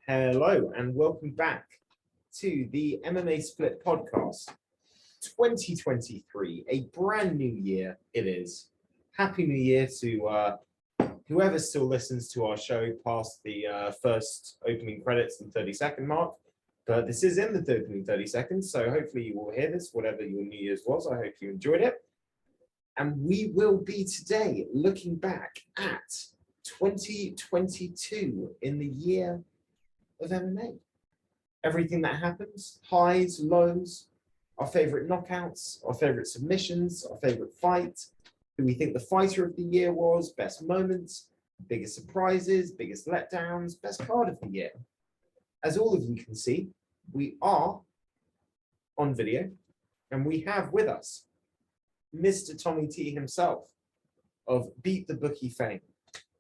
Hello and welcome back to the MMA Split podcast 2023, a brand new year it is. Happy New Year to whoever still listens to our show past the first opening credits and 30-second mark. But this is in the opening 30 seconds, so hopefully you will hear this, whatever your New Year's was. I hope you enjoyed it. And we will be today looking back at 2022 in the year of MMA. Everything that happens, highs, lows, our favorite knockouts, our favorite submissions, our favorite fight, who we think the fighter of the year was, best moments, biggest surprises, biggest letdowns, best card of the year. As all of you can see, we are on video and we have with us Mr. Tommy T himself of Beat the Bookie fame.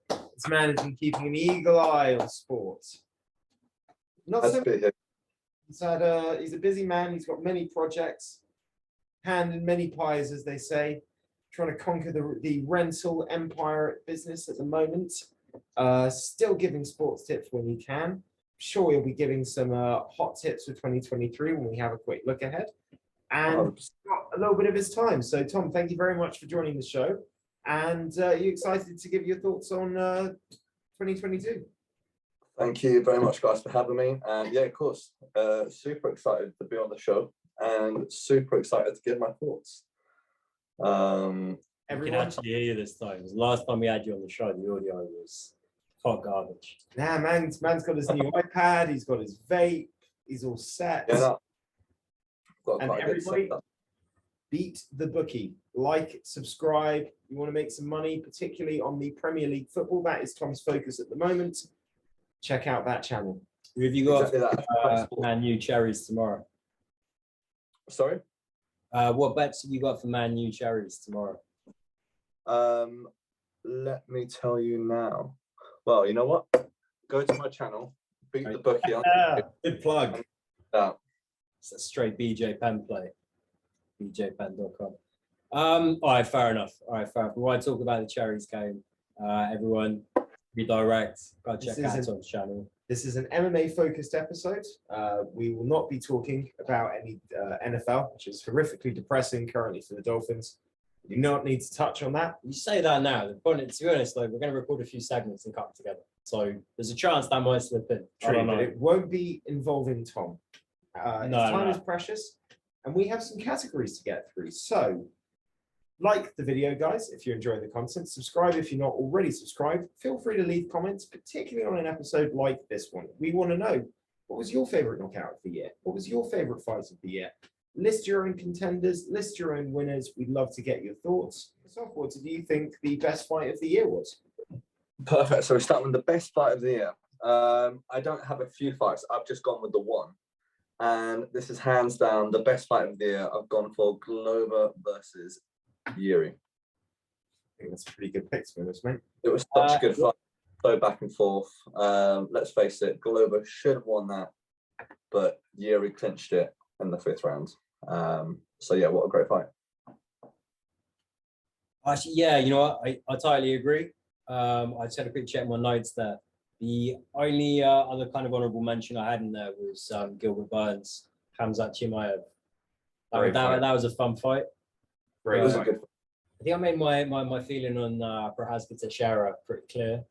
This man has been keeping an eagle eye on sports. Not so much. He's a busy man. He's got many projects, hand in many pies, as they say, trying to conquer the rental empire business at the moment. Still giving sports tips when he can. Sure, he'll be giving some hot tips for 2023 when we have a quick look ahead. And got a little bit of his time. So, Tom, thank you very much for joining the show. And are you excited to give your thoughts on 2022? Thank you very much, guys, for having me. And yeah, of course, super excited to be on the show and super excited to give my thoughts. Everyone can actually hear you this time. The last time we had you on the show, the audio was hot garbage. Nah, man's got his new iPad, he's got his vape, he's all set. Yeah, and everybody, beat the bookie. Like, subscribe. You want to make some money, particularly on the Premier League football. That is Tom's focus at the moment. Check out that channel. Who have you got Man U cherries tomorrow? Sorry? What bets have you got for Man U cherries tomorrow? Let me tell you now. Well, you know what? Go to my channel, Beat the Bookie. Good plug. It's a straight BJ Penn play. BJpenn.com. All right, fair enough. Before I talk about the cherries game, everyone, redirect. Go check out Tom's channel. This is an MMA-focused episode. We will not be talking about any NFL, which is horrifically depressing currently for the Dolphins. We do not need to touch on that. You say that now. The point, to be honest, though, we're going to record a few segments and cut them together. So there's a chance that might slip in. True, but it won't be involving Tom. His time is precious, and we have some categories to get through. So, like the video, guys, if you're enjoying the content. Subscribe if you're not already subscribed. Feel free to leave comments, particularly on an episode like this one. We want to know, what was your favorite knockout of the year? What was your favorite fight of the year? List your own contenders, list your own winners. We'd love to get your thoughts. So, what do you think the best fight of the year was? Perfect. So, we're starting with the best fight of the year. I don't have a few fights. I've just gone with the one. And this is hands down the best fight of the year. I've gone for Glover versus Yuri. I think that's a pretty good pick, to be honest, mate. It was such a good fight. So back and forth. Let's face it, Glover should have won that, but Yuri clinched it in the 5th round. So yeah, what a great fight. Actually, yeah, you know what? I totally agree. I just had a quick check my notes there. The only other kind of honourable mention I had in there was Gilbert Burns, Khamzat Chimaev. That was a fun fight. It was a good fight. I think I made my feeling on Prochazka Teixeira pretty clear.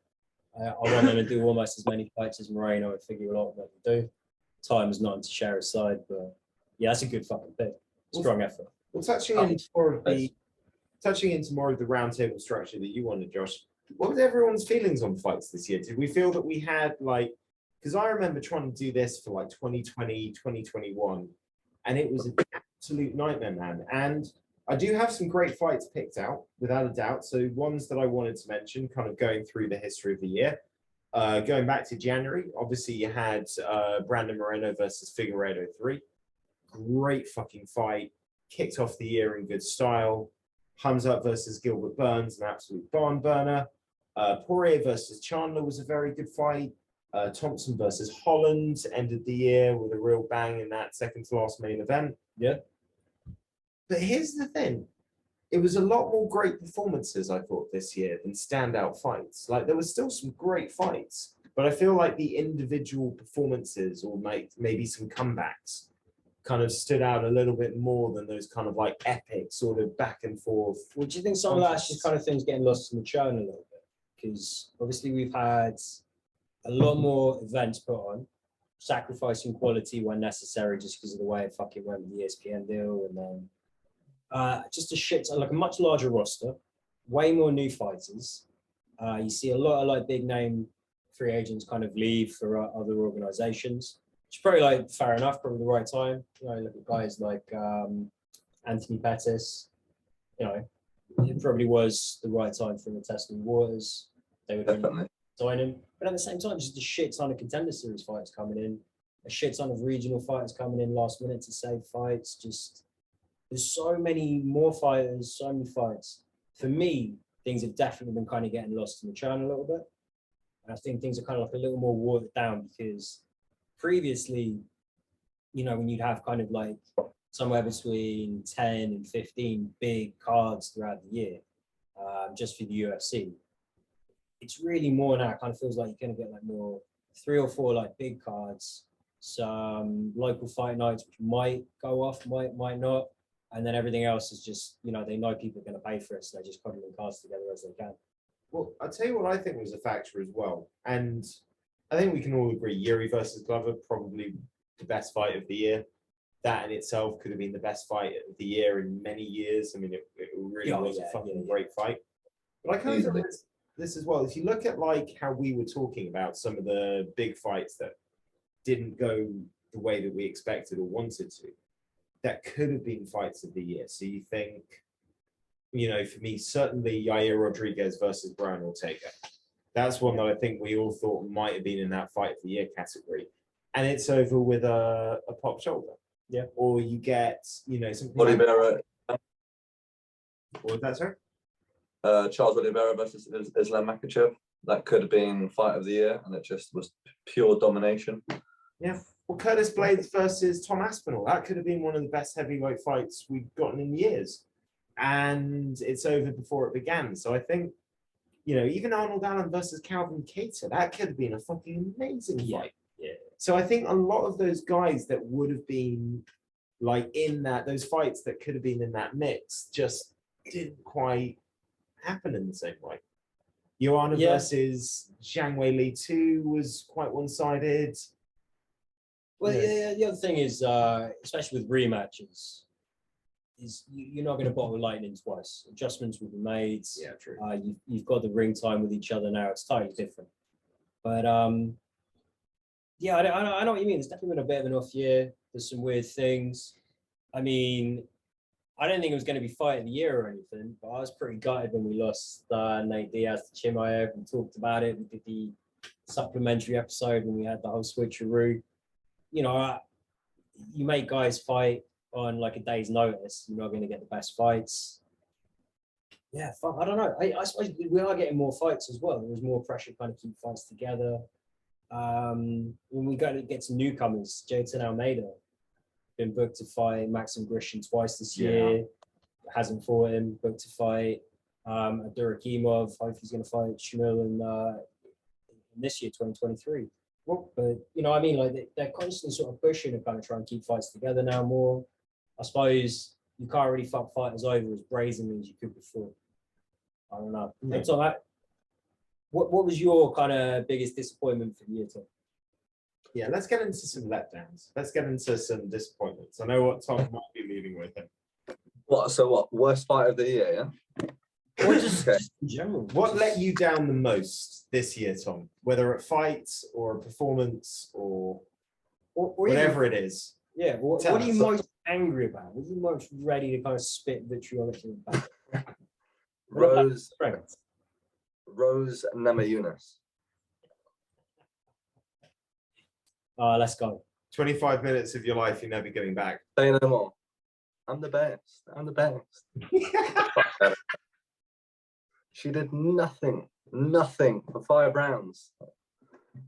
I want them to do almost as many fights as Moreno. I figure a lot of them do. Time is not on Teixeira's side, but yeah, that's a good fucking pick. Strong effort. Well, touching into more of the roundtable structure that you wanted, Josh. What was everyone's feelings on fights this year? Did we feel that we had because I remember trying to do this for 2020, 2021, and it was an absolute nightmare, man. And I do have some great fights picked out, without a doubt. So ones that I wanted to mention, kind of going through the history of the year. Going back to January, obviously you had Brandon Moreno versus Figueiredo 3. Great fucking fight. Kicked off the year in good style. Khamzat versus Gilbert Burns, an absolute barn burner. Poirier versus Chandler was a very good fight. Thompson versus Holland ended the year with a real bang in that second to last main event. Yeah. But here's the thing. It was a lot more great performances, I thought, this year than standout fights. There were still some great fights, But I feel like the individual performances or maybe some comebacks kind of stood out a little bit more than those kind of like epic sort of back and forth. Would you think some of that's just kind of things getting lost in the churn a little bit? Because obviously we've had a lot more events put on, sacrificing quality when necessary just because of the way it fucking went with the ESPN deal, and then just a shit, like a much larger roster, way more new fighters. You see a lot of like big name free agents kind of leave for other organizations. It's probably like fair enough, probably the right time. You know, look at guys like Anthony Pettis. You know, it probably was the right time for him to test new waters. They would Definitely. sign him, but at the same time, just a shit ton of contender series fights coming in, a shit ton of regional fighters coming in last minute to save fights. Just there's so many more fighters, so many fights. For me, things have definitely been kind of getting lost in the churn a little bit. And I think things are kind of like a little more watered down because previously, you know, when you'd have kind of like somewhere between 10 and 15 big cards throughout the year, just for the UFC, it's really more now. It kind of feels like you're going to get like more 3 or 4 like big cards, some local fight nights which might go off, might not, and then everything else is just, you know, they know people are going to pay for it, so they're just cuddling cards together as they can. Well, I'll tell you what I think was a factor as well. And I think we can all agree Yuri versus Glover, probably the best fight of the year. That in itself could have been the best fight of the year in many years. I mean, it really was a fucking great fight. But I kind of think this as well. If you look at like how we were talking about some of the big fights that didn't go the way that we expected or wanted to, that could have been fights of the year. So you think, you know, for me, certainly Yair Rodriguez versus Brian Ortega. That's one that I think we all thought might have been in that fight of the year category. And it's over with a pop shoulder. Yeah. Or you get, you know, something Oliveira. What was that, sir? Charles Oliveira versus Islam Makhachev. That could have been fight of the year, and it just was pure domination. Yeah. Well, Curtis Blades versus Tom Aspinall. That could have been one of the best heavyweight fights we've gotten in years. And it's over before it began. So I think, you know, even Arnold Allen versus Calvin Kattar, that could have been a fucking amazing fight. Yeah. So I think a lot of those guys that would have been like in that, those fights that could have been in that mix just didn't quite happen in the same way. Joanna versus Zhang Weili 2 was quite one-sided. Well, yeah, the other thing is, especially with rematches, is you're not going to bottle lightning twice. Adjustments will be made. Yeah, true. You've got the ring time with each other now. It's totally different. But yeah, I know what you mean. It's definitely been a bit of an off year. There's some weird things. I mean, I don't think it was going to be fight of the year or anything, but I was pretty gutted when we lost Nate Diaz to Chimaev. We talked about it. We did the supplementary episode when we had the whole switcheroo. You know, you make guys fight on like a day's notice. You're not going to get the best fights. Yeah, fuck, I don't know. I suppose we are getting more fights as well. There's more pressure to kind of keep fights together. When we get to newcomers, Jason Almeida been booked to fight Maxim Grishin twice this year. Hasn't fought him. Booked to fight Abdurakimov. Hopefully he's going to fight Shamil in this year, 2023. Well, but you know, I mean, like they're constantly sort of pushing and kind of trying to keep fights together now more. I suppose you can't really fuck fighters over as brazenly as you could before. I don't know. No. So that, what was your kind of biggest disappointment for the year, Tom? Yeah, let's get into some letdowns. Let's get into some disappointments. I know what Tom might be leaving with him. What? Worst fight of the year, yeah? Or just in general. What let you down the most this year, Tom? Whether it fights or a performance or whatever it is. Yeah, what Tell are you us. most angry about? What are you most ready to kind of spit vitriolic about? Rose Namajunas. Let's go. 25 minutes of your life you're never getting back. Say no more. I'm the best. I'm the best. She did nothing for 5 rounds.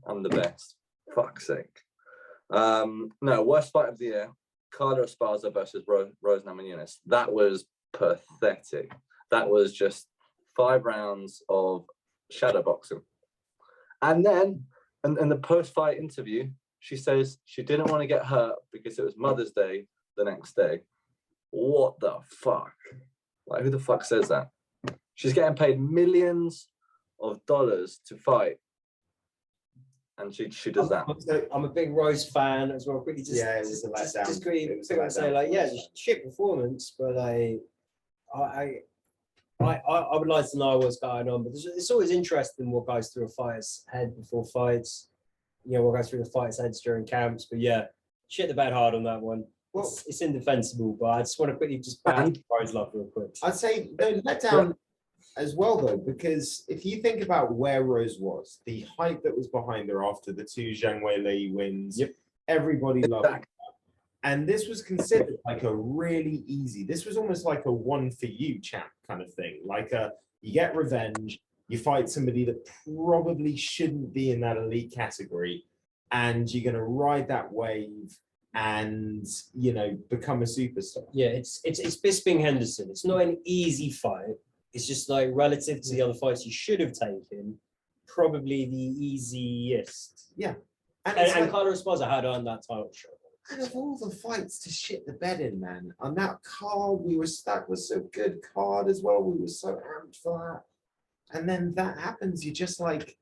I'm the best. Fuck's sake. No, worst fight of the year, Carla Esparza versus Rose Namajunas. That was pathetic. That was just 5 rounds of shadow boxing. And then And in the post-fight interview, she says she didn't want to get hurt because it was Mother's Day the next day. What the fuck? Like, who the fuck says that? She's getting paid millions of dollars to fight, and she does that. I'm a big Rose fan as well. Quickly, Yeah, it was a letdown. Just quickly It was a say letdown like, for yeah, us. just shit performance, but like, I would like to know what's going on. But it's always interesting what goes through a fighter's head before fights. You know, what goes through the fighter's heads during camps. But yeah, shit the bed hard on that one. Well, It's indefensible, but I just want to quickly just bash Rose love real quick. I'd say no letdown as well though, because if you think about where Rose was, the hype that was behind her after the two Zhang Weili wins, everybody loved her. And this was considered like a really easy, this was almost like a one for you champ kind of thing. Like you get revenge, you fight somebody that probably shouldn't be in that elite category, and you're gonna ride that wave and, you know, become a superstar. Yeah, it's Bisping Henderson. It's not an easy fight. It's just like relative to the other fights you should have taken, probably the easiest. Yeah. And Carlos Esparza had on that title shot. Out of all the fights to shit the bed in, man, on that card, that was so good card as well. We were so amped for that. And then that happens, you're just like,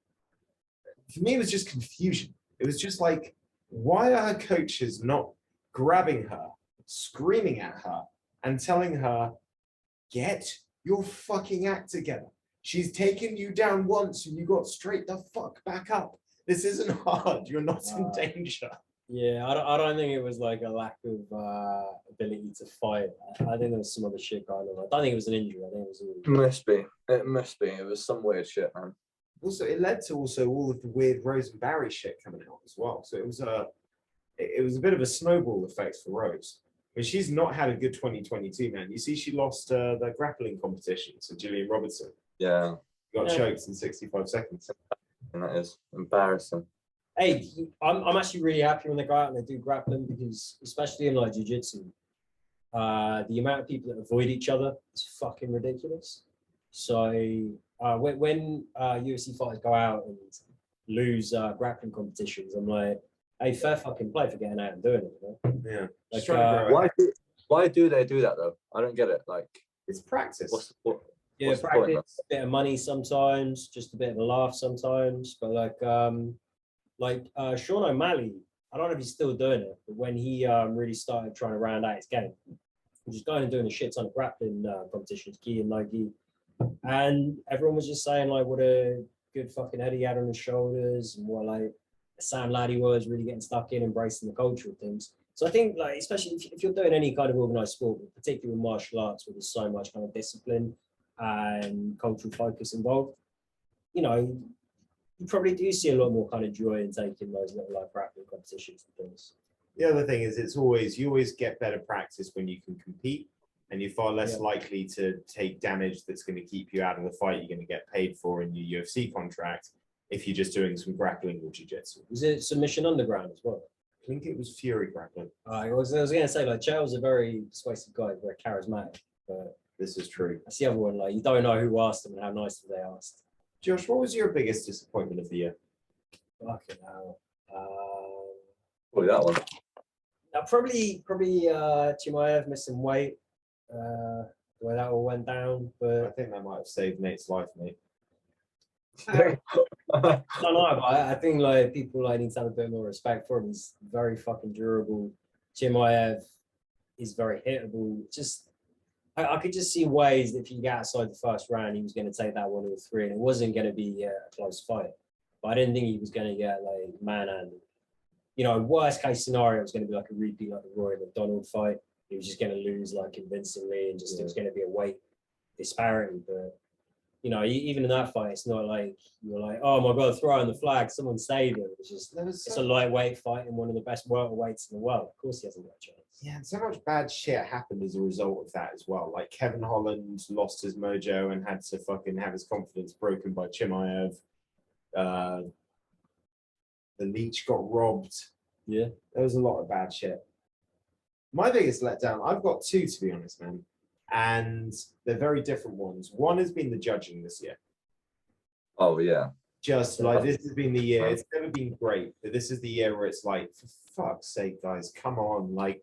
for me, it was just confusion. It was just like, why are her coaches not grabbing her, screaming at her, and telling her, get your fucking act together? She's taken you down once and you got straight the fuck back up. This isn't hard. You're not in danger. Yeah, I don't think it was like a lack of ability to fight. I think there was some other shit going on. I don't think it was an injury. I think it was It must be. It must be. It was some weird shit, man. Also, it led to also all of the weird Rose and Barry shit coming out as well. So it was a bit of a snowball effect for Rose. But she's not had a good 2022, man. You see, she lost the grappling competition to Gillian Robertson. Yeah. Got choked in 65 seconds. And that is embarrassing. Hey, I'm actually really happy when they go out and they do grappling, because especially in like jiu-jitsu, the amount of people that avoid each other is fucking ridiculous. So when UFC fighters go out and lose grappling competitions, I'm like, hey, fair fucking play for getting out and doing it. You know? Yeah. Like, Why do they do that though? I don't get it. Like, it's practice. what's the point? yeah, What's the point? practice, a bit of money sometimes, just a bit of a laugh sometimes. But like Sean O'Malley, I don't know if he's still doing it, but when he really started trying to round out his game, he was going and doing a shit ton of grappling competitions, gi and no gi, and everyone was just saying like what a good fucking head he had on his shoulders, and what like a sound lad he was, really getting stuck in, embracing the cultural things. So I think like, especially if you're doing any kind of organized sport, but particularly with martial arts, where there's so much kind of discipline and cultural focus involved, you know, you probably do see a lot more kind of joy in taking those little like grappling competitions and things. The other thing is you always get better practice when you can compete, and you're far less likely to take damage that's going to keep you out of the fight you're going to get paid for in your UFC contract if you're just doing some grappling or jiu-jitsu. Was it submission underground as well? I think it was Fury grappling. I was going to say, like, Chael's a very persuasive guy, very charismatic, but This is true. that's the other one. Like, you don't know who asked them and how nicely they asked. Josh, what was your biggest disappointment of the year? Fucking hell. Probably that one. Probably Chimaev missing weight, the way that all went down. I But think that might have saved Nate's life, mate. I don't know, but I think like people like need to have a bit more respect for him. He's very fucking durable. Chimaev is very hittable. Just I could just see ways that if you get outside the first round, he was going to take that 1 or 3, and it wasn't going to be a close fight. But I didn't think he was going to get like manhandled. You know, worst case scenario, it was going to be like a repeat like the Rory McDonald fight. He was just going to lose like convincingly, and just it was going to be a weight disparity. But you know, even in that fight, it's not like you're like, oh my god, throw in the flag, someone save him. It's just it's a lightweight fight in one of the best welterweights in the world. Of course, he hasn't got a chance. Yeah, and so much bad shit happened as a result of that as well. Like Kevin Holland lost his mojo and had to fucking have his confidence broken by Chimaev. The Leech got robbed. Yeah. There was a lot of bad shit. My biggest letdown, I've got 2 to be honest, man. And they're very different ones. One has been the judging this year. Oh yeah. just like this has been the year. It's never been great, but this is the year where it's like, for fuck's sake, guys, come on! Like,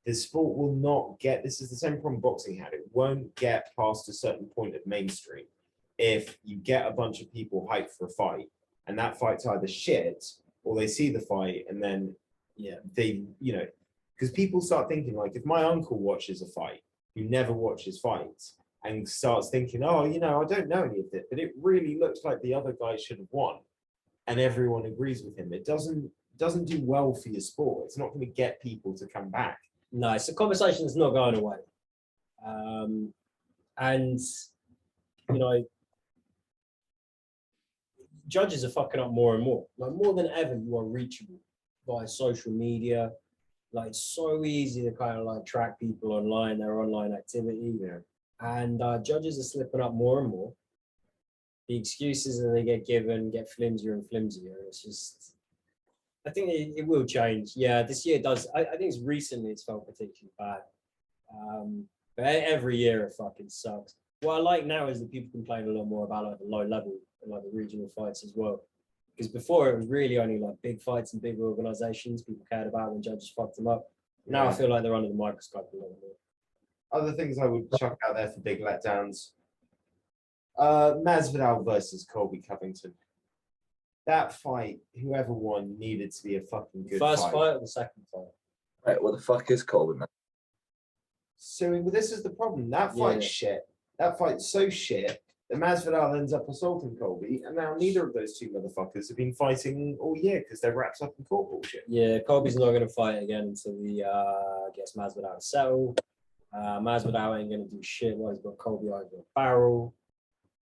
the sport will not get. This is the same problem boxing had. It won't get past a certain point of mainstream if you get a bunch of people hyped for a fight, and that fight's either shit or they see the fight and then they because people start thinking like, if my uncle watches a fight who never watches fights and starts thinking, oh, I don't know any of it, but it really looks like the other guy should have won, and everyone agrees with him, it doesn't do well for your sport. It's not going to get people to come back. No, it's a conversation that's not going away. And judges are fucking up more and more. Like, more than ever, you are reachable via social media. Like, it's so easy to kind of like track people online, their online activity. Yeah. And judges are slipping up more and more. The excuses that they get given get flimsier and flimsier. It's just, I think it will change. Yeah, this year does. I think it's recently it's felt particularly bad. But every year it fucking sucks. What I like now is that people complain a lot more about like the low level and like the regional fights as well. Because before it was really only like big fights and big organizations people cared about when judges fucked them up. Now I feel like they're under the microscope a little more. Other things I would chuck out there for big letdowns. Masvidal versus Colby Covington. That fight, whoever won, needed to be a fucking good First fight or the second fight? Right, what the fuck is Colby, man? So this is the problem. That fight's shit. That fight's so shit that Masvidal ends up assaulting Colby, and now neither of those two motherfuckers have been fighting all year because they're wrapped up in court bullshit. Yeah, Colby's not going to fight again until the I guess Masvidal settle. Masvidal ain't going to do shit while he's got Colby over a barrel.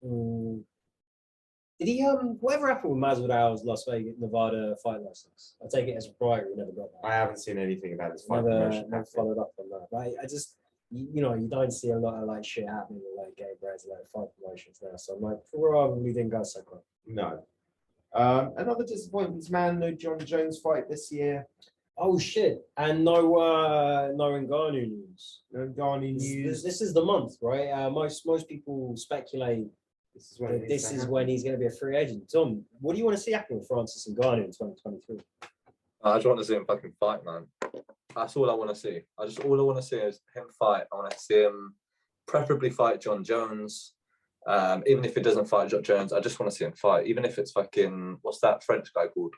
Did he whatever happened with Masvidal's Las Vegas, Nevada fight license? I take it as a prior, we never got that. I haven't seen anything about this fight. Never followed up on that. But I just, you don't see a lot of like shit happening with like gay brands and like fight promotions now. So I'm like, probably didn't go so quick. No. Another disappointment, man. No John Jones fight this year. Oh shit! And no Ngannou news. No Ngannou news. This is the month, right? Most people speculate this is when he's going to be a free agent. Tom, what do you want to see happen with Francis Ngannou in 2023? I just want to see him fucking fight, man. That's all I want to see. All I want to see is him fight. I want to see him preferably fight John Jones. Even if it doesn't fight John Jones, I just want to see him fight. Even if it's fucking, what's that French guy called?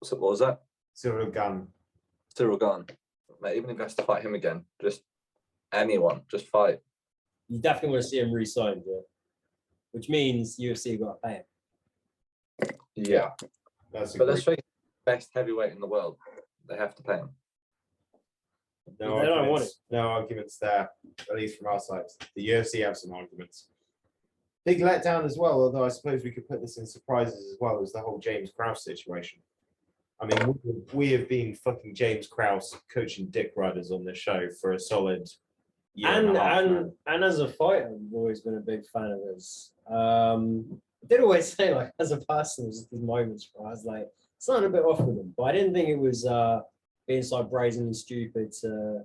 What was that? Cyril Gunn. Cyril Gunn. Mate, even if he has to fight him again, just anyone, just fight. You definitely want to see him re-signed, yeah? Which means UFC got to pay him. Yeah. But let's face it, best heavyweight in the world. They have to pay him. No, they don't want it. No arguments there, at least from our side. The UFC have some arguments. Big letdown as well, although I suppose we could put this in surprises as well, as the whole James Krause situation. I mean, we have been fucking James Krause coaching dick riders on this show for a solid year and a half, and as a fighter, I've always been a big fan of his. I did always say, like, as a person, there's just these moments where I was like, something a bit off with him, but I didn't think it was being so brazen and stupid to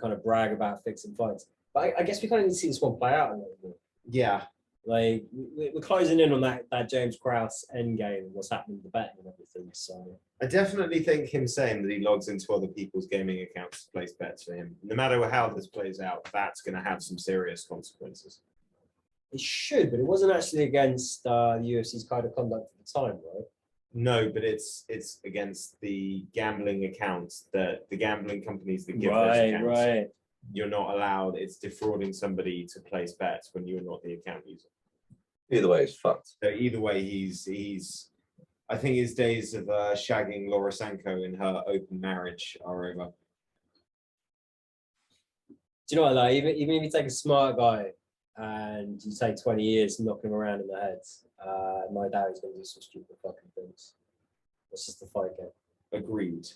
kind of brag about fixing fights. But I guess we kind of need to see this one play out a little bit. Yeah. Like, we're closing in on that James Krause endgame and what's happening with the betting and everything. So I definitely think him saying that he logs into other people's gaming accounts to place bets for him, no matter how this plays out, that's going to have some serious consequences. it should, but it wasn't actually against the UFC's code of conduct at the time, right? No, but it's against the gambling accounts that the gambling companies that give those Right, accounts. right. You're not allowed. It's defrauding somebody to place bets when you're not the account user. Either way, it's fucked. So either way, he's. I think his days of shagging Laura Sanko in her open marriage are over. Do you know what? Like, even if you take a smart guy and you take 20 years to knock him around in the head, my dad is going to do some stupid fucking things. It's just a fight game. Agreed.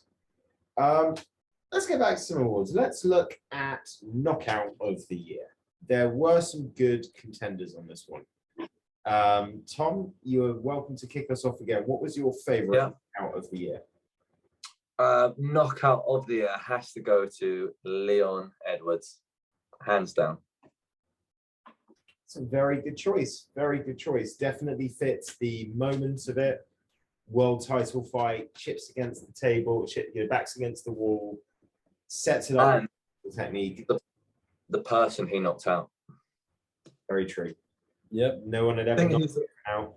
Let's get back to some awards. Let's look at knockout of the year. There were some good contenders on this one. Tom, you're welcome to kick us off again. What was your favorite knockout of the year? Knockout of the year has to go to Leon Edwards, hands down. It's a very good choice. Very good choice. Definitely fits the moment of it. World title fight, chips against the table, your back's against the wall, sets it up And with technique. the person he knocked out. Very true. Yep. No one had I ever think knocked he's him out.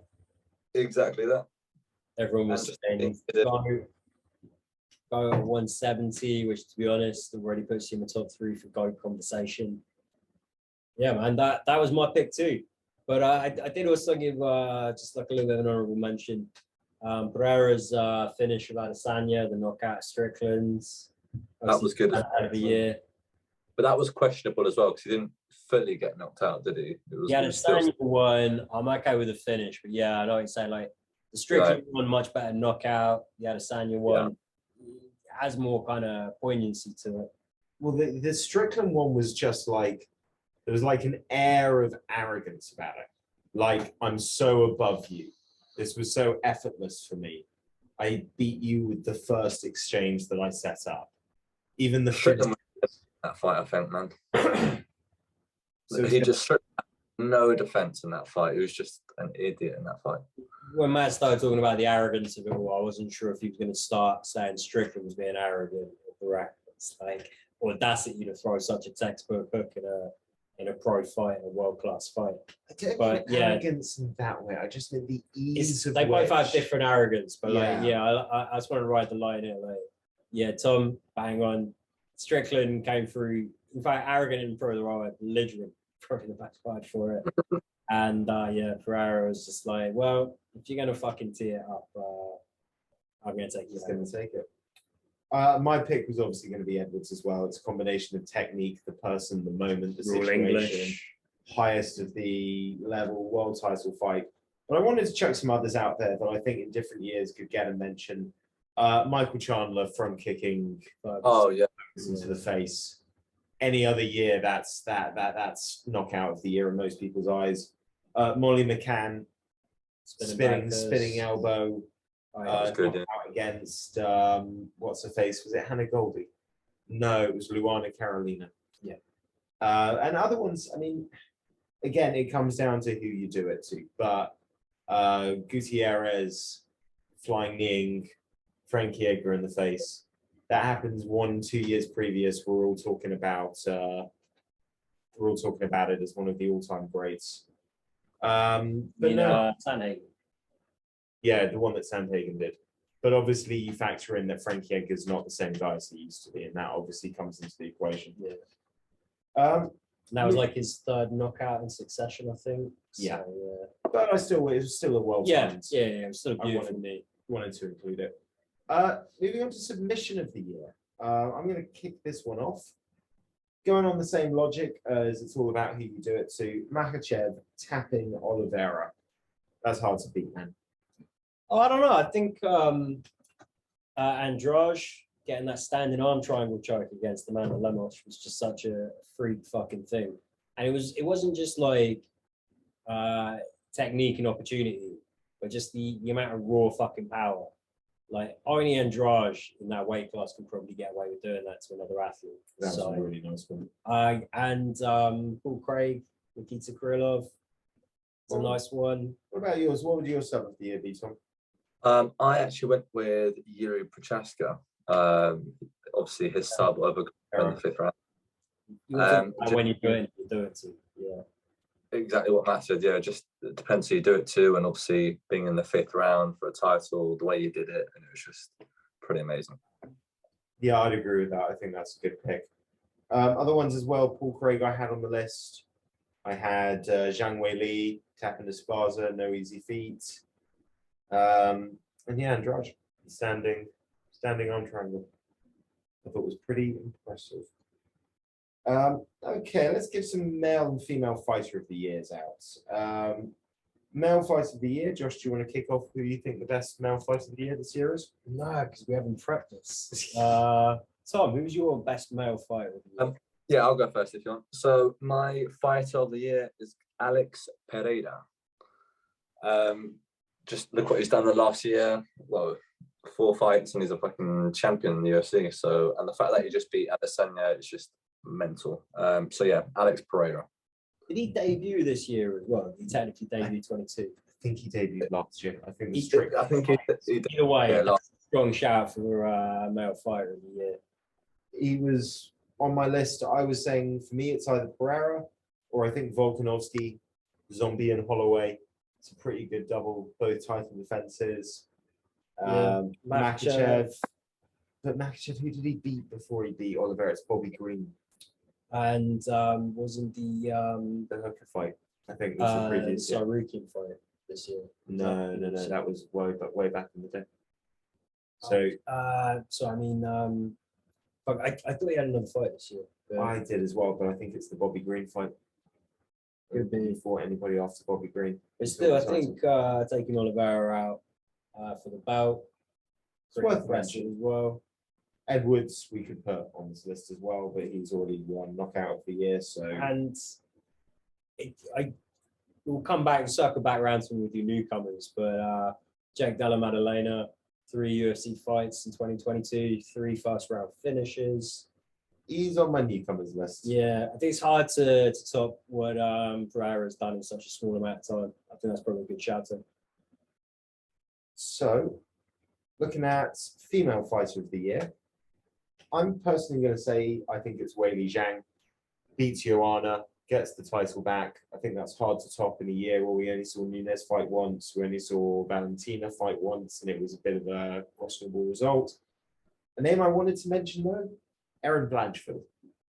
exactly that. Everyone was And just saying think- go at 170, which to be honest already puts you in the top 3 for GOAT conversation. Yeah, man, that was my pick too. But I did also give just like a little bit of an honorable mention. Pereira's finish with Adesanya, the knockout of Strickland's. That was good. Out of the year. But that was questionable as well because he didn't fully get knocked out, did he? It was, Yeah, it the was still Adesanya one, I'm okay with the finish, but yeah, I know what you're saying. Like the Strickland one, much better knockout. The Adesanya one has more kind of poignancy to it. Well, the Strickland one was just like, there was like an air of arrogance about it. Like, I'm so above you. This was so effortless for me. I beat you with the first exchange that I set up. Even the Strickland that fight, I think, man. So He just no defense in that fight. He was just an idiot in that fight. When Matt started talking about the arrogance of it all, I wasn't sure if he was going to start saying Strickland was being arrogant or correct. It's like audacity to throw such a textbook hook in a pro fight, a world-class fight. I don't But, mean yeah. arrogance in that way. I just mean the ease of They both have which- different arrogance, but Yeah. I just want to ride the line here. Like, yeah, Tom, bang on. Strickland came through, in fact, arrogant and throw the right way, belligerent, probably the best word for it. And yeah, Pereira was just like, well, if you're gonna fucking tee it up, I'm gonna take you. He's going to take it. My pick was obviously going to be Edwards as well. It's a combination of technique, the person, the moment, the Rule situation, English. highest of the level, world title fight. But I wanted to chuck some others out there that I think in different years could get a mention. Michael Chandler from kicking Oh yeah, into the face. Any other year, that's knockout of the year in most people's eyes. Molly McCann, spinning elbow. that was good. Yeah. Knockout against what's her face? Was it Hannah Goldie? No, it was Luana Carolina. Yeah. And other ones, I mean, again, it comes down to who you do it to. But Gutierrez, flying kneeing Frankie Edgar in the face. That happens 1-2 years previous. We're all talking about it as one of the all-time greats. But no, Sanhagen. yeah, the one that Sandhagen did. But obviously, you factor in that Frankie Edgar's not the same guy as he used to be, and that obviously comes into the equation. Yeah. Um, And that was like his third knockout in succession, I think. Yeah. So, but it was still a world yeah, timed. it was still I beautiful for me. Wanted to include it. Moving on to submission of the year. I'm going to kick this one off. Going on the same logic as it's all about who you do it to. Makhachev tapping Oliveira. That's hard to beat, man. Oh, I don't know. I think Andrade getting that standing arm triangle choke against Amanda Lemos was just such a freak fucking thing. And it wasn't just like technique and opportunity, but just the amount of raw fucking power. Like only Andrade in that weight class can probably get away with doing that to another athlete. That was So, a really nice one. and Paul Craig, Nikita Krylov, it's a nice one. What about yours? What would your sub of the year be, Tom? I actually went with Yuri Prochaska. Obviously, his sub over in the 5th round. You want to talk about when you do it to. Yeah. Exactly what Matt said. Yeah, just it depends who you do it to, and obviously being in the 5th round for a title, the way you did it, and it was just pretty amazing. Yeah, I'd agree with that. I think that's a good pick. Other ones as well. Paul Craig I had on the list. I had Zhang Wei Li tapping Esparza, no easy feat. And yeah, Andrade standing arm triangle. I thought was pretty impressive. Okay, let's give some male and female fighter of the years out. Male fighter of the year, Josh, do you want to kick off who you think the best male fighter of the year this year is? No, because we haven't prepped this. Tom, who's your best male fighter of the year? Yeah, I'll go first if you want. So my fighter of the year is Alex Pereira. Just look what he's done the last year. Well, 4 fights and he's a fucking champion in the UFC. So, and the fact that he just beat Adesanya is just mental. So yeah, Alex Pereira. Did he debut this year as well? He technically debuted 22. I think he debuted last year. I think the He strict. did, I think he did. Either way, Yeah, strong shout for male fighter of the year. He was on my list. I was saying for me, it's either Pereira or I think Volkanovski, Zombie, and Holloway. It's a pretty good double, both title defenses. Yeah, Makachev. But Makachev, who did he beat before he beat Oliveira? It's Bobby Green. And wasn't the The hooker fight, I think, was the previous year. Sarukian fight this year? No, that was way back in the day. So I mean, fuck, I thought he had another fight this year. But I did as well, but I think it's the Bobby Green fight. Could be. He fought anybody after Bobby Green. But still, I think taking Oliveira out for the belt, It's worth mentioning as well. Edwards, we could put on this list as well, but he's already won knockout of the year. So And I will come back and circle back around to him with you newcomers, but Jack Della Maddalena, 3 UFC fights in 2022, 3 first-round finishes. he's on my newcomers list. Yeah, I think it's hard to top what Pereira has done in such a small amount of time. I think that's probably a good shout to him. So, looking at female fighter of the year, I'm personally going to say I think it's Weili Zhang. Beats Joanna, gets the title back. I think that's hard to top in a year where we only saw Nunes fight once, we only saw Valentina fight once, and it was a bit of a questionable result. A name I wanted to mention though, Erin Blanchfield.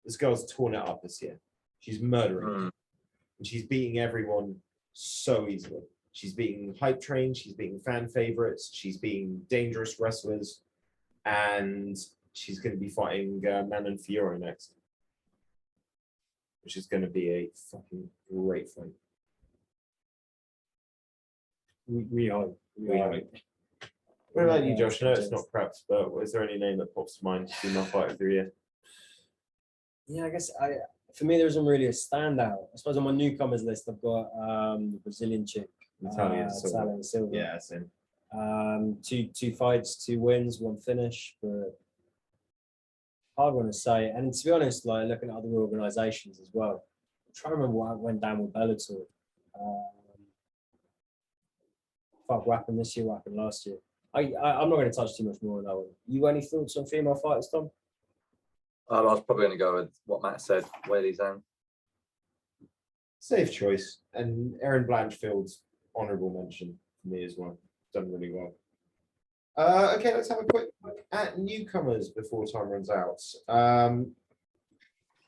This girl's torn it up this year. She's murdering. And she's beating everyone so easily. She's beating hype trains, she's beating fan favorites, she's beating dangerous wrestlers, and she's going to be fighting Manon Fiore next, which is going to be a fucking great fight. We hope. We hope. What about you, Josh? I know it's not prepped, but is there any name that pops to mind to female fighter of the year? Yeah, I guess for me there isn't really a standout. I suppose on my newcomers list I've got the Brazilian chick, Natalia Silva. Yeah, same. Two fights, 2 wins, 1 finish, but hard one to say. And to be honest, like looking at other organisations as well, I'm trying to remember what went down with Bellator. Fuck, what happened this year? What happened last year? I'm not going to touch too much more on that one. You got any thoughts on female fighters, Tom? I was probably going to go with what Matt said, Weili Zhang. Safe choice. And Erin Blanchfield's honourable mention for me as well. Done really well. Okay, let's have a quick look at newcomers before time runs out. I'm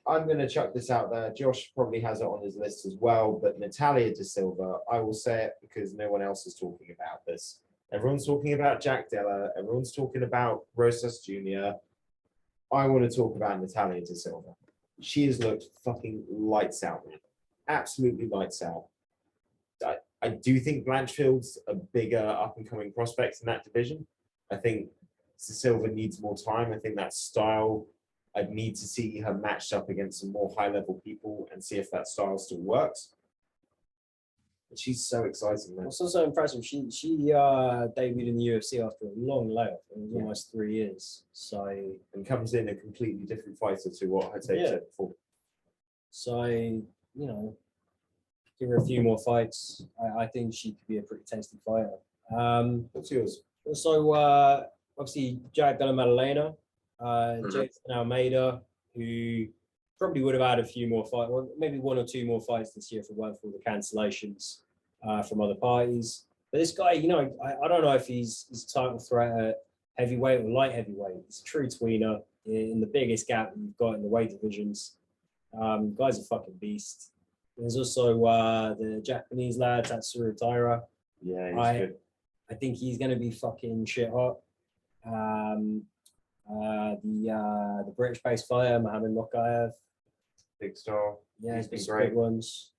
going to chuck this out there. Josh probably has it on his list as well, but Natalia De Silva, I will say it because no one else is talking about this. Everyone's talking about Jack Della. Everyone's talking about Rosas Jr. I want to talk about Natalia De Silva. She has looked fucking lights out, man. Absolutely lights out. I do think Blanchfield's a bigger up-and-coming prospect in that division. I think De Silva needs more time. I think that style, I'd need to see her matched up against some more high-level people and see if that style still works. But she's so exciting, man. What's also impressive, she debuted in the UFC after a long layoff. It was almost 3 years. So And comes in a completely different fighter to what her tape said before. So, you know, give her a few more fights. I think she could be a pretty tasty fighter. What's yours? Also, obviously, Jack Della Maddalena, Jason Almeida, who probably would have had a few more fights, well, maybe 1 or 2 more fights this year if it weren't for the cancellations from other parties. But this guy, you know, I don't know if he's a title threat at heavyweight or light heavyweight. He's a true tweener in the biggest gap that you've got in the weight divisions. Guy's a fucking beast. There's also the Japanese lad, Tatsuro Taira. Yeah, he's good. I think he's going to be fucking shit hot. The British-based fighter, Mohamed Mokaev. Big star. Yeah, He's been he's great. good ones.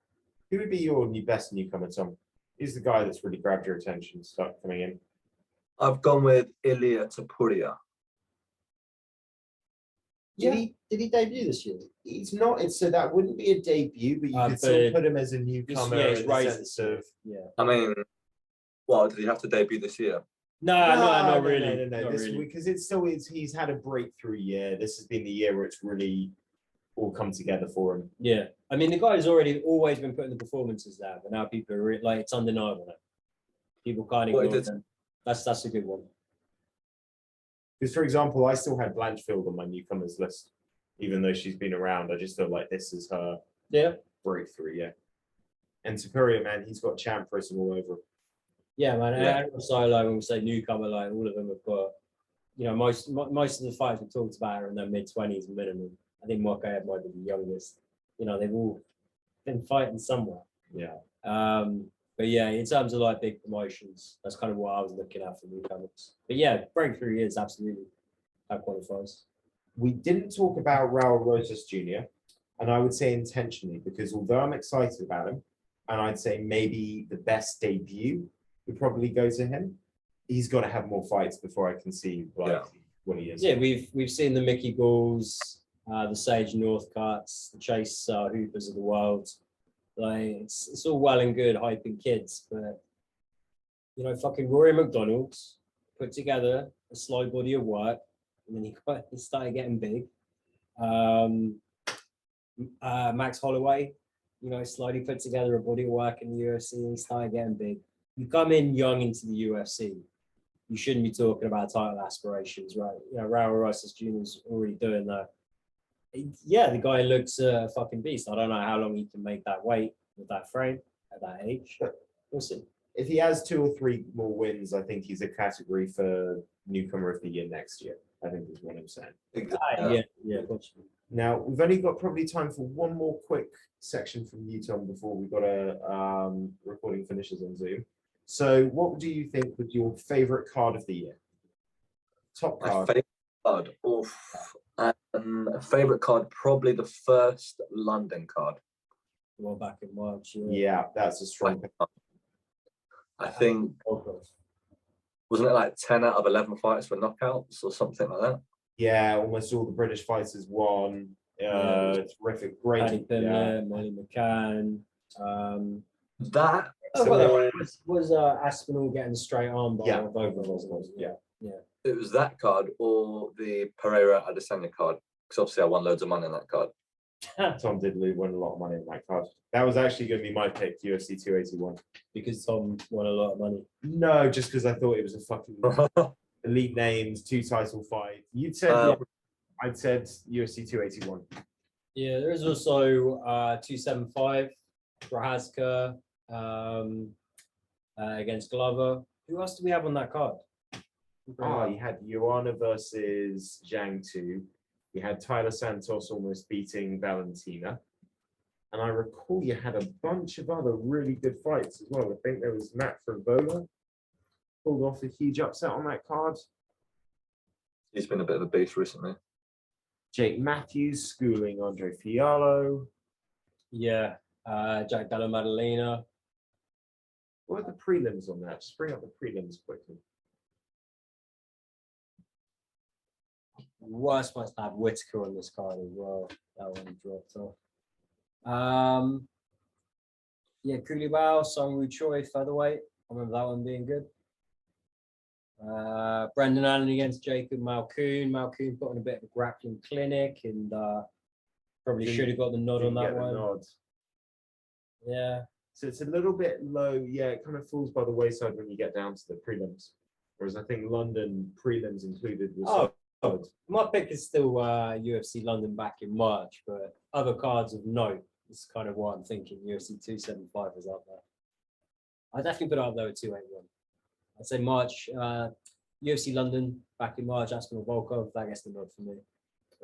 Who would be your best newcomer, Tom? He's the guy that's really grabbed your attention, start coming in. I've gone with Ilia Topuria. Did he debut this year? He's not, so that wouldn't be a debut, but you could still put him as a newcomer he's in the raised sense of. Yeah. I mean, well, did he have to debut this year? No, not really. No. Not This, really. because it's still he's had a breakthrough year. This has been the year where it's really all come together for him. Yeah, I mean the guy's already always been putting the performances there, but now people are like it's undeniable now. People can't What he ignore did- them. That's a good one. Because, for example, I still had Blanchfield on my newcomers list, even though she's been around. I just feel like this is her Yeah, breakthrough. Yeah. And Superior, man, he's got champ pressing all over him. yeah, man. Yeah. And also, like when we say newcomer, like all of them have got, most of the fights we talked about are in their mid-20s minimum. I think Mokaev might be the youngest. They've all been fighting somewhere. Yeah. But yeah, in terms of like big promotions, that's kind of what I was looking at for newcomers. But yeah, breakthrough is absolutely how qualifies. We didn't talk about Raul Rosas Jr., and I would say intentionally, because although I'm excited about him, and I'd say maybe the best debut would probably go to him, he's got to have more fights before I can see what he is. Yeah, we've seen the Mickey Galls, the Sage Northcuts, the Chase Hoopers of the world. Like it's all well and good hyping kids, but fucking Rory McDonald's put together a slow body of work, and then he started getting big. Max Holloway, slowly put together a body of work in the UFC and he started getting big. You come in young into the UFC, you shouldn't be talking about title aspirations, right? Raul Rosas Jr. is already doing that. Yeah, the guy looks a fucking beast. I don't know how long he can make that weight with that frame at that age. We'll see. If he has 2 or 3 more wins, I think he's a category for newcomer of the year next year. I think is what I'm saying. Yeah, possibly. Now we've only got probably time for one more quick section from you, Tom, before we've got a recording finishes on Zoom. So, what do you think was your favorite card of the year? Top My card. favorite card. Favorite card, probably the first London card. Well, back in March. Yeah, that's a strong pick. I think, wasn't it like 10 out of 11 fights were knockouts or something like that? Yeah, almost all the British fighters won. Terrific, great. Paddy Pimblett, Molly McCann. That Was Aspinall getting a straight arm bar? Yeah, both of us? Yeah. it was that card or the Pereira Adesanya card, because obviously I won loads of money on that card. Tom did win a lot of money on that card. That was actually going to be my pick, UFC 281. Because Tom won a lot of money. No, just because I thought it was a fucking elite names, 2 title fight. You'd said, I'd said UFC 281. Yeah, there is also 275 Prohaska against Glover. Who else do we have on that card? You had Joanna versus Zhang Tu. You had Tyler Santos almost beating Valentina. And I recall you had a bunch of other really good fights as well. I think there was Matt Frivola pulled off a huge upset on that card. He's been a bit of a beast recently. Jake Matthews schooling Andre Fiallo. Yeah, Jack Della Maddalena. What are the prelims on that? Just bring up the prelims quickly. Worst must have Whitaker on this card as well. That one dropped off. Yeah, Kulibao, Songwoo Choi, featherweight. I remember that one being good. Brendan Allen against Jacob Malkoon. Malkoon put on a bit of a grappling clinic and probably should have got the nod on that one. Nod. Yeah. So it's a little bit low. Yeah, it kind of falls by the wayside when you get down to the prelims. Whereas I think London prelims included was my pick is still UFC London back in March, but other cards of note is kind of what I'm thinking. UFC 275 is up there. I definitely put it up there with 281. I'd say March, UFC London back in March, Aspinall Volkov, that gets the nod for me.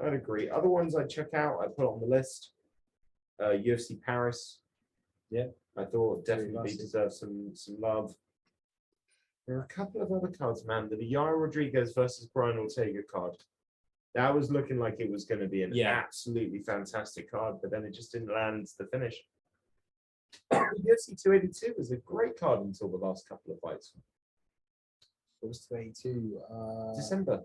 I'd agree. Other ones I'd check out, I put on the list. UFC Paris. Yeah. I thought definitely deserves some love. There are a couple of other cards, man. The Yair Rodriguez versus Brian Ortega card. That was looking like it was going to be an absolutely fantastic card, but then it just didn't land the finish. UFC 282 was a great card until the last couple of fights. What was 282? December.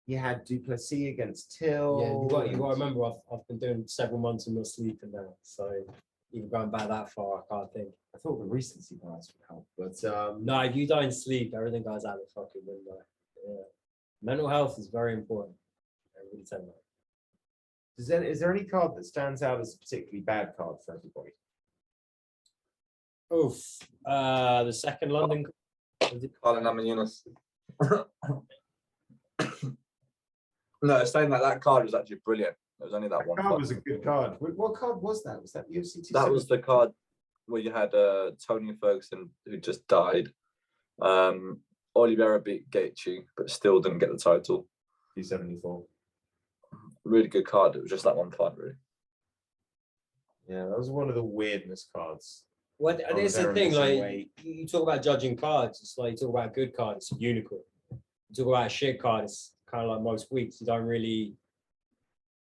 You had Duplessis against Till. Yeah, you got to remember, I've been doing several months of not sleeping now, so even going back that far, I can't think. I thought the recency bias would help, but no, if you don't sleep, everything goes out the fucking window. Yeah. Mental health is very important. Everybody tell me. Is there any card that stands out as a particularly bad card for everybody? Oof. The second London. Harlan Yunus. No, saying that card was actually brilliant. It was only that one. Card was a good card. What card was that? Was that UFC 270? That was the card where you had Tony Ferguson, who just died. Oliveira beat Gaethje, but still didn't get the title. 274. Really good card. It was just that one fight, really. Yeah, that was one of the weirdness cards. What Oh, it's the they're thing, missing like weight. you talk about judging cards, it's like you talk about a good card, it's a unicorn. You talk about a shit card, it's kind of like most weeks. You don't really,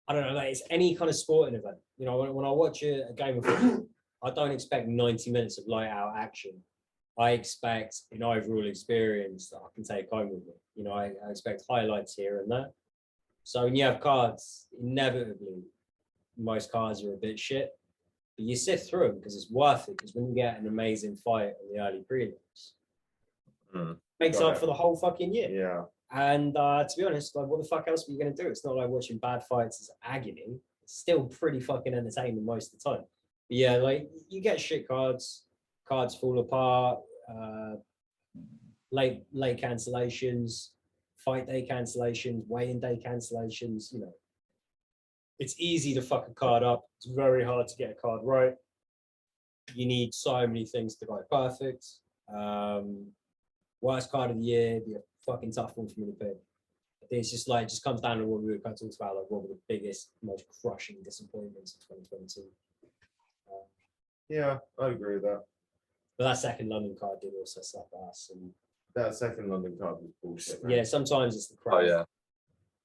I don't know, like it's any kind of sporting event. You know, when I watch a game of football, I don't expect 90 minutes of light out action. I expect an overall experience that I can take home with me. You know, I expect highlights here and there. So when you have cards, inevitably, most cards are a bit shit. But you sift through them because it's worth it. Because when you get an amazing fight in the early prelims, makes Got up it. for the whole fucking year. Yeah. And to be honest, like, what the fuck else are you going to do? It's not like watching bad fights is agony. It's still pretty fucking entertaining most of the time. But yeah, like you get shit cards, cards fall apart, late cancellations, fight day cancellations, weigh-in day cancellations. You know, it's easy to fuck a card up. It's very hard to get a card right. You need so many things to go perfect. Worst card of the year, be a fucking tough one for me to pick. I think it's just like, it just comes down to what we were kind of talking about, like what were the biggest, most crushing disappointments of 2022. Yeah, I agree with that. But that second London card did also slap ass. And That second London card was bullshit, man. yeah, sometimes it's the crowd. Oh yeah.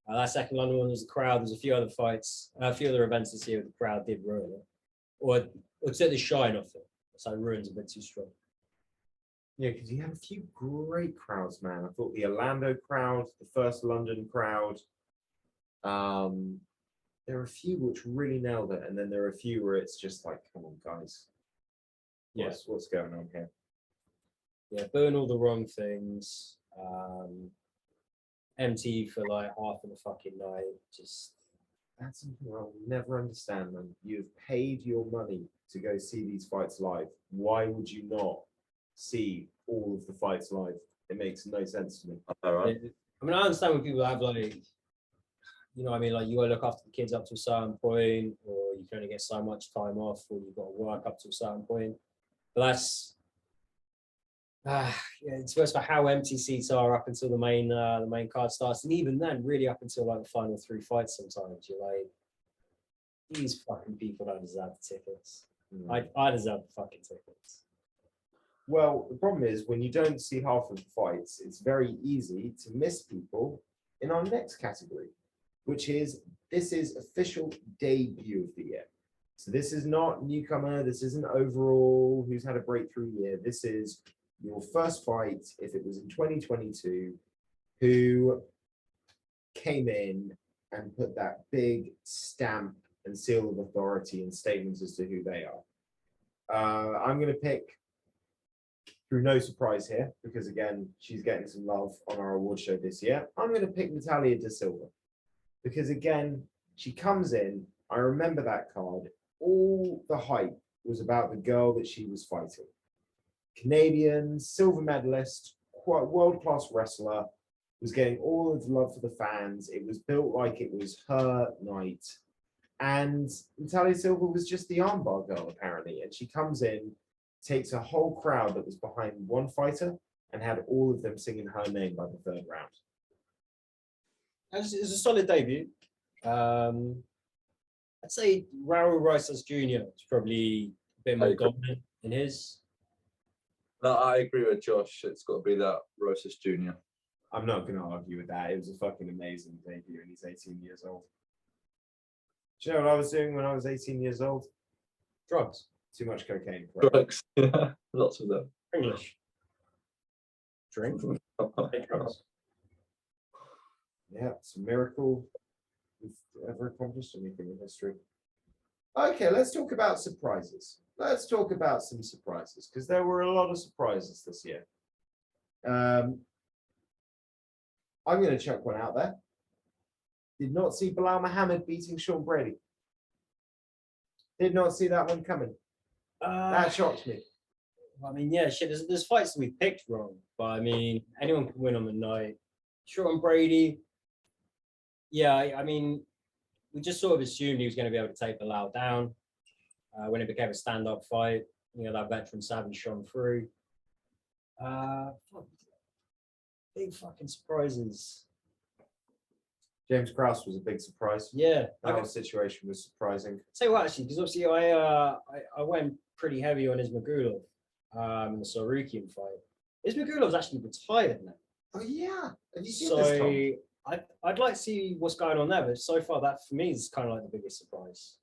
That second London one was the crowd. There's a few other fights, a few other events this year. The crowd did ruin it, or took the shine off it. So ruin's a bit too strong. Yeah, because you had a few great crowds, man. I thought the Orlando crowd, the first London crowd. There are a few which really nailed it, and then there are a few where it's just like, come on, guys. What's going on here? Yeah, burn all the wrong things. Empty for like half of the fucking night. Just That's something I'll never understand, man. You've paid your money to go see these fights live. Why would you not see all of the fights live? It makes no sense to me. All right. I mean, I understand when people have like, you know what I mean, like you gotta look after the kids up to a certain point, or you can only get so much time off, or you've got to work up to a certain point. But that's yeah, it's supposed to how empty seats are up until the main card starts, and even then, really up until like the final 3 fights. Sometimes you're like, these fucking people don't deserve the tickets. I deserve the fucking tickets. Well, the problem is when you don't see half of the fights, it's very easy to miss people in our next category, which is this is official debut of the year. So this is not newcomer. This isn't overall who's had a breakthrough year. This is your first fight, if it was in 2022, who came in and put that big stamp and seal of authority and statements as to who they are. I'm going to pick, through no surprise here, because again, she's getting some love on our award show this year. I'm going to pick Natalia da Silva, because again, she comes in. I remember that card. All the hype was about the girl that she was fighting. Canadian, silver medalist, quite world-class wrestler, was getting all of the love for the fans. It was built like it was her night. And Natalia Silva was just the armbar girl, apparently. And she comes in, takes a whole crowd that was behind one fighter, and had all of them singing her name by the 3rd round. It's a solid debut. I'd say Raul Rosas Jr. is probably a bit more dominant in his. No, I agree with Josh. It's got to be that Rosas Jr. I'm not going to argue with that. It was a fucking amazing debut, and he's 18 years old. Do you know what I was doing when I was 18 years old? Drugs. Too much cocaine. Drugs. Yeah, lots of them. English. Drink. Drugs. Yeah, it's a miracle we've ever accomplished anything in history. Okay, let's talk about surprises. Let's talk about some surprises, because there were a lot of surprises this year. I'm going to chuck one out there. Did not see Bilal Muhammad beating Sean Brady. Did not see that one coming. That shocked me. I mean, yeah, shit. There's fights that we picked wrong, but I mean, anyone can win on the night. Sean Brady. Yeah, I mean, we just sort of assumed he was going to be able to take Bilal down. When it became a stand-up fight, that veteran savvy shone through. Big fucking surprises. James Krause was a big surprise. Yeah, That whole situation was surprising. Say what actually, because obviously I went pretty heavy on Ismagulov in the Sarukian fight. Ismagulov's actually retired now. Oh yeah, have you seen this, Tom? I'd like to see what's going on there, but so far that for me is kind of like the biggest surprise.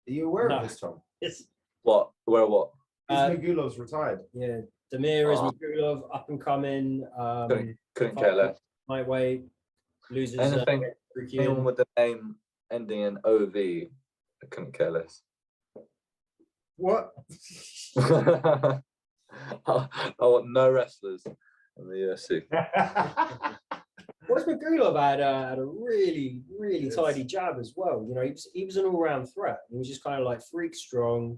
Are you aware No. of this, Tom? It's What? Where? What? Ismagulov's retired. yeah, Damir Oh. Ismagulov up and coming. Couldn't care less. Lightweight loses. Anything, Sarukian. anyone with the name ending in OV, I couldn't care less. What? I want no wrestlers in the UFC. Whereas Magulov had a really, really Yes. tidy jab as well. He was an all-round threat. He was just kind of like freak strong,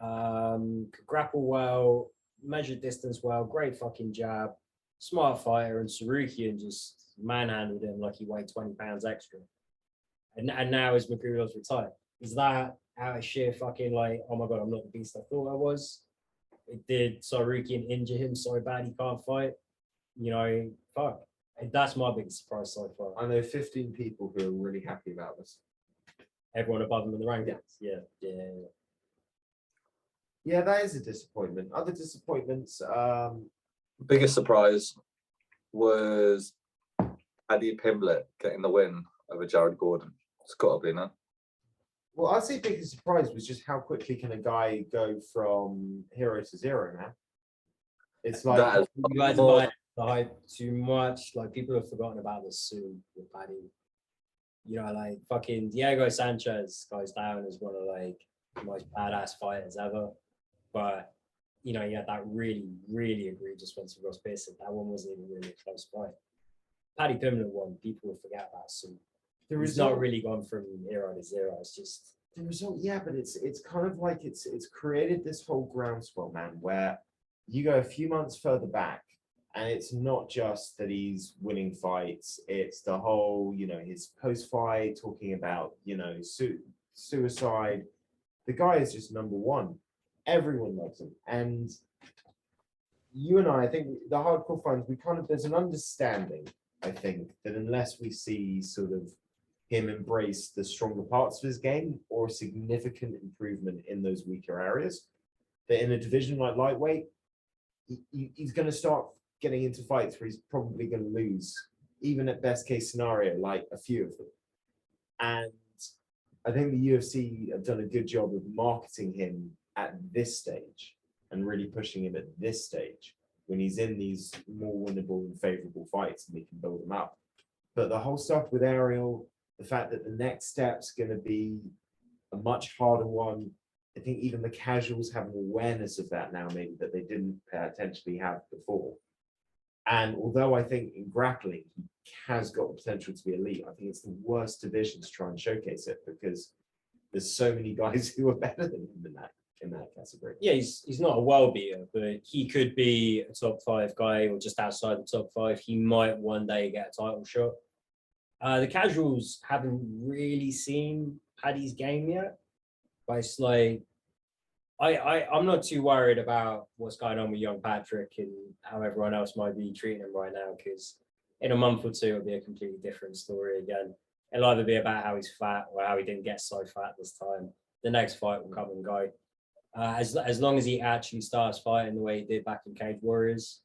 could grapple well, measured distance well, great fucking jab, smart fighter, and Sarukian just manhandled him like he weighed 20 pounds extra. And now as Magulov's retired, is that out of sheer fucking like, oh my god, I'm not the beast I thought I was? Did Sarukian injure him so bad he can't fight? Fuck. That's my biggest surprise so far. I know 15 people who are really happy about this. Everyone above him in the rankings. Yeah. Yeah, that is a disappointment. Other disappointments, Biggest surprise was Paddy Pimblett getting the win over Jared Gordon. It's got to be, no? well, I'd say biggest surprise was just how quickly can a guy go from hero to zero, man? It's like, That is You guys are more- buying the hype too much. Like people have forgotten about this soon with Paddy. Like fucking Diego Sanchez goes down as one of like the most badass fighters ever. But he had that really, really egregious one to Ross Pearson. That one wasn't even really a close fight. Paddy Pimblett won, people will forget that soon. the He's result, not really gone from hero to zero. It's just the result, yeah, but it's kind of like it's created this whole groundswell, man, where you go a few months further back, and it's not just that he's winning fights, it's the whole, his post-fight talking about, suicide. The guy is just number one. Everyone loves him. And you and I think the hardcore fans, there's an understanding, I think, that unless we see sort of him embrace the stronger parts of his game or a significant improvement in those weaker areas, that in a division like lightweight, he's going to start getting into fights where he's probably going to lose, even at best case scenario, like a few of them. And I think the UFC have done a good job of marketing him at this stage and really pushing him at this stage when he's in these more winnable and favorable fights and we can build them up. But the whole stuff with Ariel, the fact that the next step's going to be a much harder one, I think even the casuals have an awareness of that now, maybe that they didn't potentially have before. And although I think in grappling, he has got the potential to be elite, I think it's the worst division to try and showcase it because there's so many guys who are better than him in that category. yeah, he's not a world beater, but he could be a top 5 guy or just outside the top 5. He might one day get a title shot. The casuals haven't really seen Paddy's game yet, but it's like I'm not too worried about what's going on with young Patrick and how everyone else might be treating him right now, because in a month or two it'll be a completely different story again. It'll either be about how he's fat or how he didn't get so fat this time. The next fight will come and go. As long as he actually starts fighting the way he did back in Cage Warriors,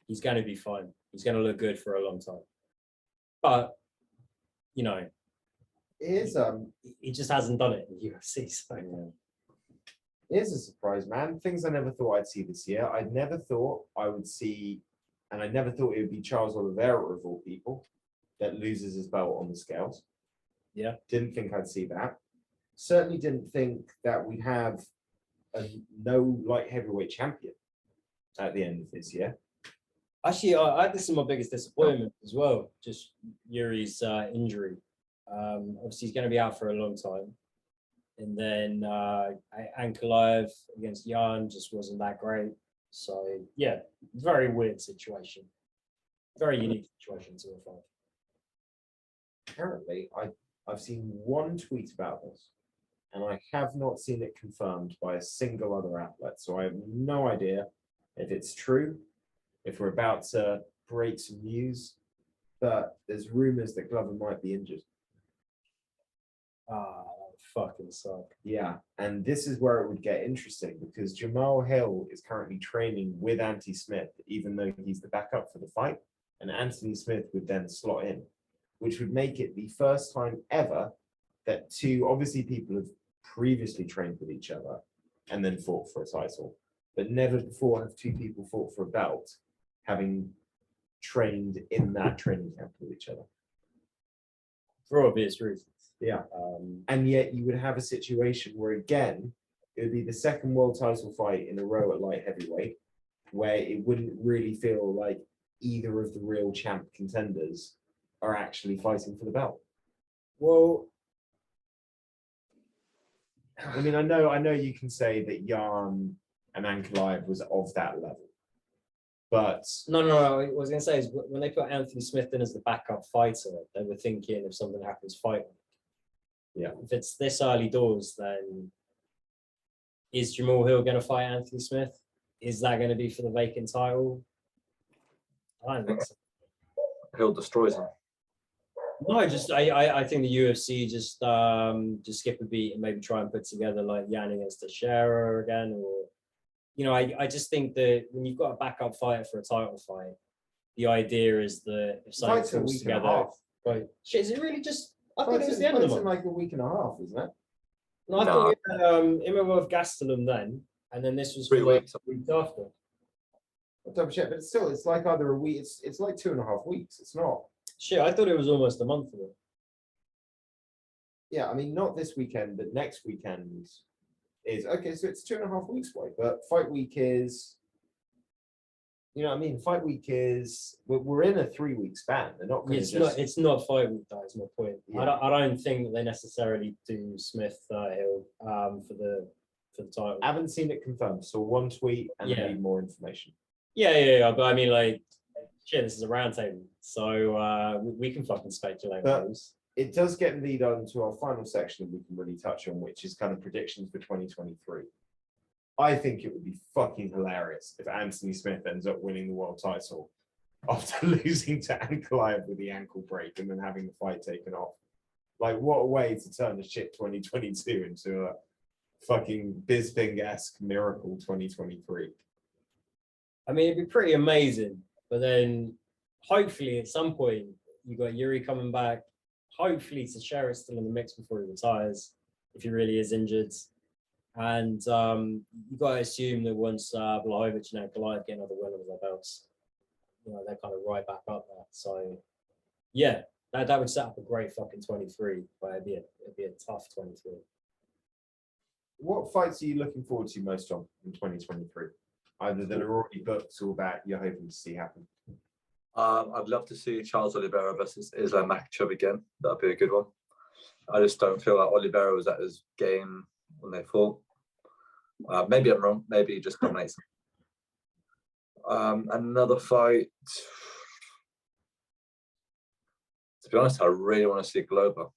he's going to be fine. He's going to look good for a long time. But, It is he just hasn't done it in the UFC. So. It is a surprise, man. Things I never thought I'd see this year. I never thought I would see, and I never thought it would be Charles Oliveira of all people that loses his belt on the scales. Yeah. Didn't think I'd see that. Certainly didn't think that we'd have a no light heavyweight champion at the end of this year. Actually, this is my biggest disappointment as well. Just Yuri's injury. Obviously, he's going to be out for a long time. And then Ankalaev against Jan just wasn't that great. So yeah, very weird situation. Very unique situation to have. Apparently, I've seen one tweet about this, and I have not seen it confirmed by a single other outlet. So I have no idea if it's true, if we're about to break some news, but there's rumors that Glover might be injured. Ah, that would fucking suck. Yeah, and this is where it would get interesting because Jamal Hill is currently training with Anthony Smith, even though he's the backup for the fight, and Anthony Smith would then slot in, which would make it the first time ever that two, obviously people have previously trained with each other and then fought for a title, but never before have two people fought for a belt, having trained in that training camp with each other. For obvious reasons. Yeah. And yet you would have a situation where, again, it would be the second world title fight in a row at light heavyweight, where it wouldn't really feel like either of the real champ contenders are actually fighting for the belt. Well, I mean, I know you can say that Jan and Ankalaev was of that level, but no. What I was going to say is when they put Anthony Smith in as the backup fighter, they were thinking if something happens, fight. Yeah. If it's this early doors, then is Jamal Hill going to fight Anthony Smith? Is that going to be for the vacant title? I don't think so. Hill destroys him. No, I think the UFC just skip a beat and maybe try and put together like Yan against Teixeira again, or I just think that when you've got a backup fighter for a title fight, the idea is that if something fight's a falls week and a together, half. right? Shit, is it really just? I thought it was Fight's the end of the in month. like a week and a half, isn't it? No, I No. thought we had Imavov Gastelum then, and then this was 3 for, like, weeks. a week after. I'll double check, but still, it's like either a week. It's like 2.5 weeks. It's not. Shit, I thought it was almost a month of it. Yeah, I mean, not this weekend, but next weekend is okay. So it's 2.5 weeks away, but fight week is. You know what I mean? Fight week is we're in a 3-week span. They're not going to just. It's not fight week, that is my point. Yeah. I don't think that they necessarily do Smith Hill for the title. I haven't seen it confirmed. So one tweet and Yeah. need more information. Yeah. But I mean, like, shit, this is a round table, so we can fucking speculate But- on those. It does get lead on to our final section that we can really touch on, which is kind of predictions for 2023. I think it would be fucking hilarious if Anthony Smith ends up winning the world title after losing to Ankalaev with the ankle break and then having the fight taken off. Like, what a way to turn a shit 2022 into a fucking Bisping-esque miracle 2023. I mean, it'd be pretty amazing, but then hopefully at some point you got Yuri coming back. Hopefully Teixeira's still in the mix before he retires, if he really is injured. And you got to assume that once Blachowicz and Ankalaev get another win under their belts, they're kind of right back up there. So yeah, that would set up a great fucking 23, but it'd be a tough 23. What fights are you looking forward to most on in 2023? Either that are already booked or that you're hoping to see happen? I'd love to see Charles Oliveira versus Islam Makhachev again. That'd be a good one. I just don't feel like Oliveira was at his game when they fought. Maybe I'm wrong. Maybe he just dominates. Another fight. To be honest, I really want to see Glover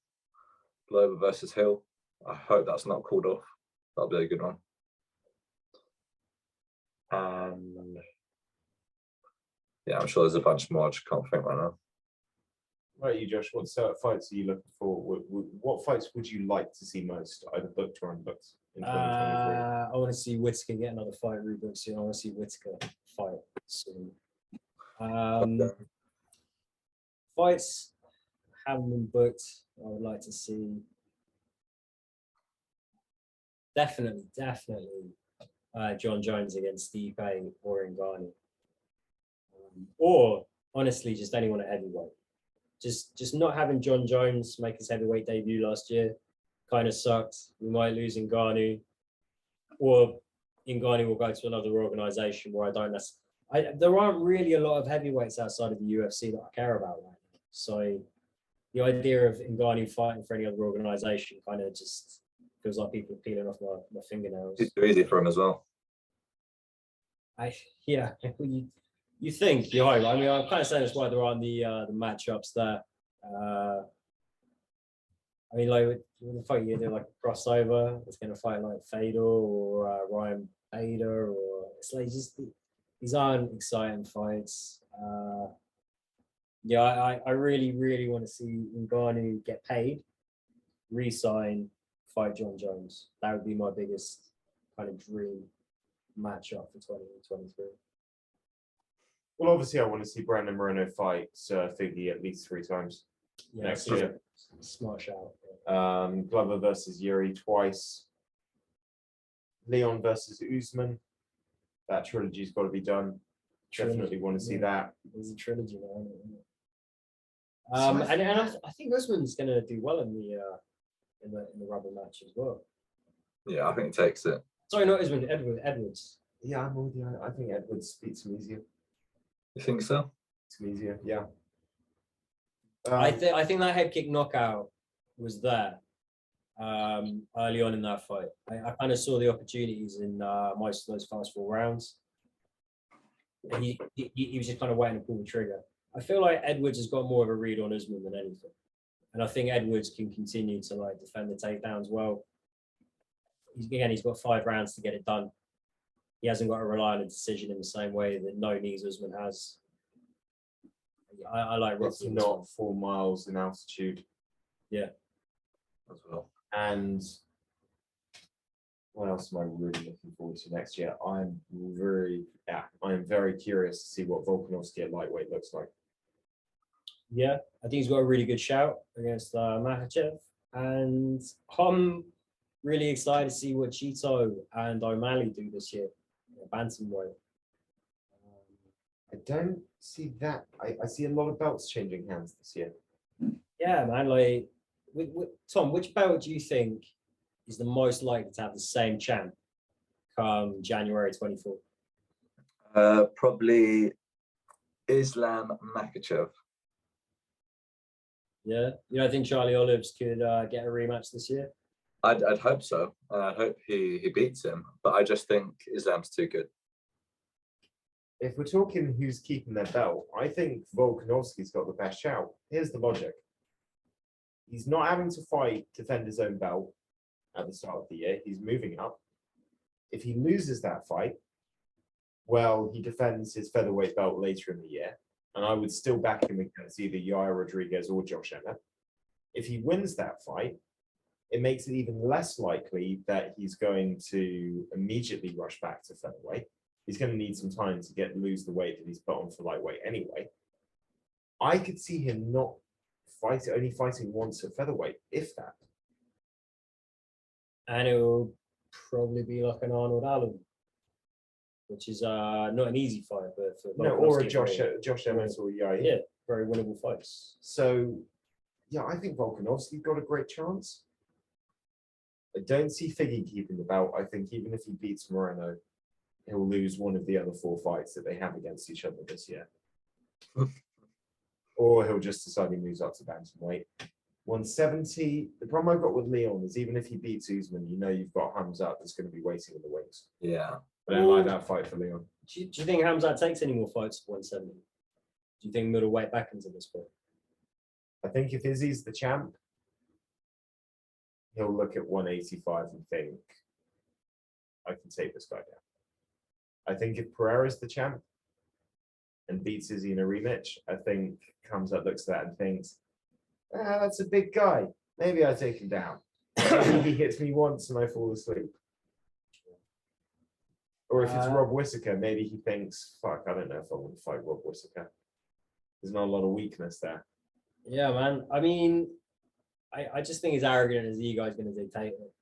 versus Hill. I hope that's not called off. That'll be a good one. And yeah, I'm sure there's a bunch more. I just can't think right now. Right, you, Josh. What fights are you looking for? What fights would you like to see most, either booked or unbooked, in 2023? I want to see Whittaker get another fight rebooked soon. I want to see Whittaker fight soon. Fights haven't been booked. I would like to see. Definitely, John Jones against Stipe or Ngannou. Or honestly, just anyone at heavyweight. Just not having John Jones make his heavyweight debut last year kind of sucked. We might lose Ngannou, or Ngannou will go to another organization where There aren't really a lot of heavyweights outside of the UFC that I care about right now. So the idea of Ngannou fighting for any other organization kind of just feels like people are peeling off my fingernails. It's too easy for him as well. Yeah, you think, you hope. I mean, I'm kind of saying that's why there aren't the matchups there. I mean, like with the fight you do like a crossover, it's going to fight like Fedor or Ryan Bader, or it's like just these aren't exciting fights. Yeah, I really, really want to see Ngannou get paid, re-sign, fight John Jones. That would be my biggest kind of dream matchup for 2023. Well, obviously, I want to see Brandon Moreno fight Figgy at least 3 times Yeah, next so year. smart shout. Glover versus Yuri twice. Leon versus Usman. That trilogy's got to be done. Definitely want to see that. There's a trilogy now, isn't it? So And I think Usman's going to do well in the rubber match as well. Yeah, I think he takes it. Sorry, not Usman, Edwards. Yeah, I'm with you. I think Edwards beats him easier. You think so? It's easier, yeah. I think that head kick knockout was there early on in that fight. I kind of saw the opportunities in most of those first 4 rounds. And he was just kind of waiting to pull the trigger. I feel like Edwards has got more of a read on Usman than anything. And I think Edwards can continue to like defend the takedowns well. He's got 5 rounds to get it done. He hasn't got to rely on a decision in the same way that no knees Usman has. I like Rocky. It's not 4 miles in altitude. Yeah. As well. And what else am I really looking forward to next year? I'm very curious to see what Volkanovski at lightweight looks like. Yeah, I think he's got a really good shout against Makhachev. And I'm really excited to see what Chito and O'Malley do this year, bantamweight. I don't see that. I see a lot of belts changing hands this year. Yeah, man. Like, Tom, which belt do you think is the most likely to have the same champ come January 24? Probably Islam Makhachev. Yeah, I think Charlie Olives could get a rematch this year. I'd hope so. I'd hope he beats him, but I just think Islam's too good. If we're talking who's keeping their belt, I think Volkanovski's got the best shout. Here's the logic. He's not having to defend his own belt at the start of the year. He's moving up. If he loses that fight, well, he defends his featherweight belt later in the year. And I would still back him against either Yair Rodriguez or Josh Emmett. If he wins that fight, it makes it even less likely that he's going to immediately rush back to featherweight. He's going to need some time to lose the weight that he's put on for lightweight anyway. I could see him not only fighting once at featherweight, if that. And it will probably be like an Arnold Allen, which is not an easy fight, but for or a Josh Emmett or Yair. Yeah, very winnable fights. So, yeah, I think Volkanovski's got a great chance. I don't see Figgy keeping the belt. I think even if he beats Moreno, he'll lose one of the other 4 fights that they have against each other this year. Or he'll just decide he moves up to bantamweight. 170. The problem I've got with Leon is even if he beats Usman, you've got Hamzat that's going to be waiting in the wings. Yeah. I don't like that fight for Leon. Do you think Hamzat takes any more fights at 170? Do you think middleweight back into this point? I think if Izzy's the champ, he'll look at 185 and think, I can take this guy down. I think if Pereira's the champ and beats Izzy in a rematch, I think Hamzat looks at that and thinks, that's a big guy. Maybe I take him down. Maybe he hits me once and I fall asleep. Or if it's Rob Whittaker, maybe he thinks, fuck, I don't know if I want to fight Rob Whittaker. There's not a lot of weakness there. Yeah, man. I mean, I just think he's arrogant and his ego is going to dictate it.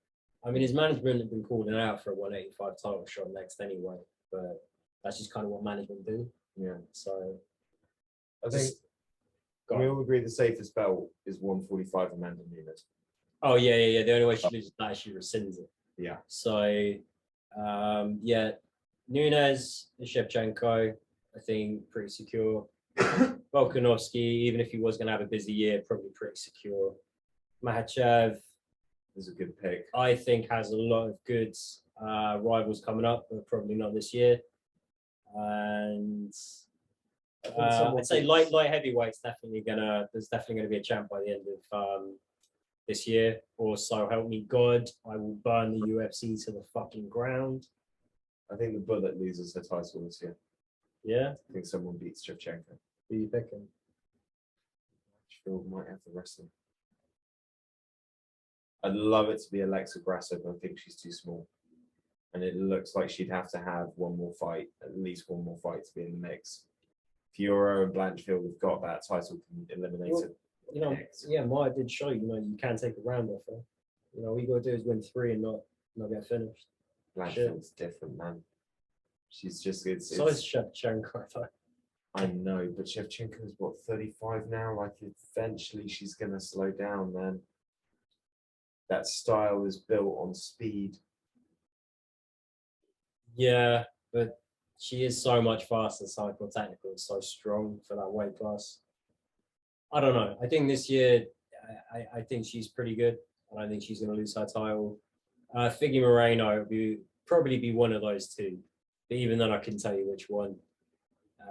I mean, his management have been calling out for a 185 title shot next anyway, but that's just kind of what management do. Yeah. So I think we all agree the safest belt is 145 Amanda Nunes. Oh, yeah. The only way she loses that is she rescinds it. Yeah. So, yeah, Nunes, Shevchenko. I think pretty secure. Volkanovski, even if he was going to have a busy year, probably pretty secure. Makhachev is a good pick. I think has a lot of good rivals coming up, but probably not this year. And I'd say light heavyweight's there's definitely gonna be a champ by the end of this year. Or so help me God, I will burn the UFC to the fucking ground. I think the Bullet loses her title this year. Yeah, I think someone beats Shevchenko. who are you picking? Phil might have the wrestling. I'd love it to be Alexa Grasso, but I think she's too small. And it looks like she'd have to have one more fight, at least one more fight to be in the mix. Fiora and Blanchfield have got that title eliminated. You know, yeah, Maya did show you can take a round off her. You know, all you gotta do is win 3 and not get finished. Blanchfield's different, man. She's just So is Shevchenko. I know, but Shevchenko's what, 35 now? Like eventually she's gonna slow down, man. That style is built on speed. Yeah, but she is so much faster, psycho technical, and so strong for that weight class. I don't know. I think this year, I think she's pretty good. I don't think she's going to lose her title. Figgy Moreno will probably be one of those two. But even then, I couldn't tell you which one.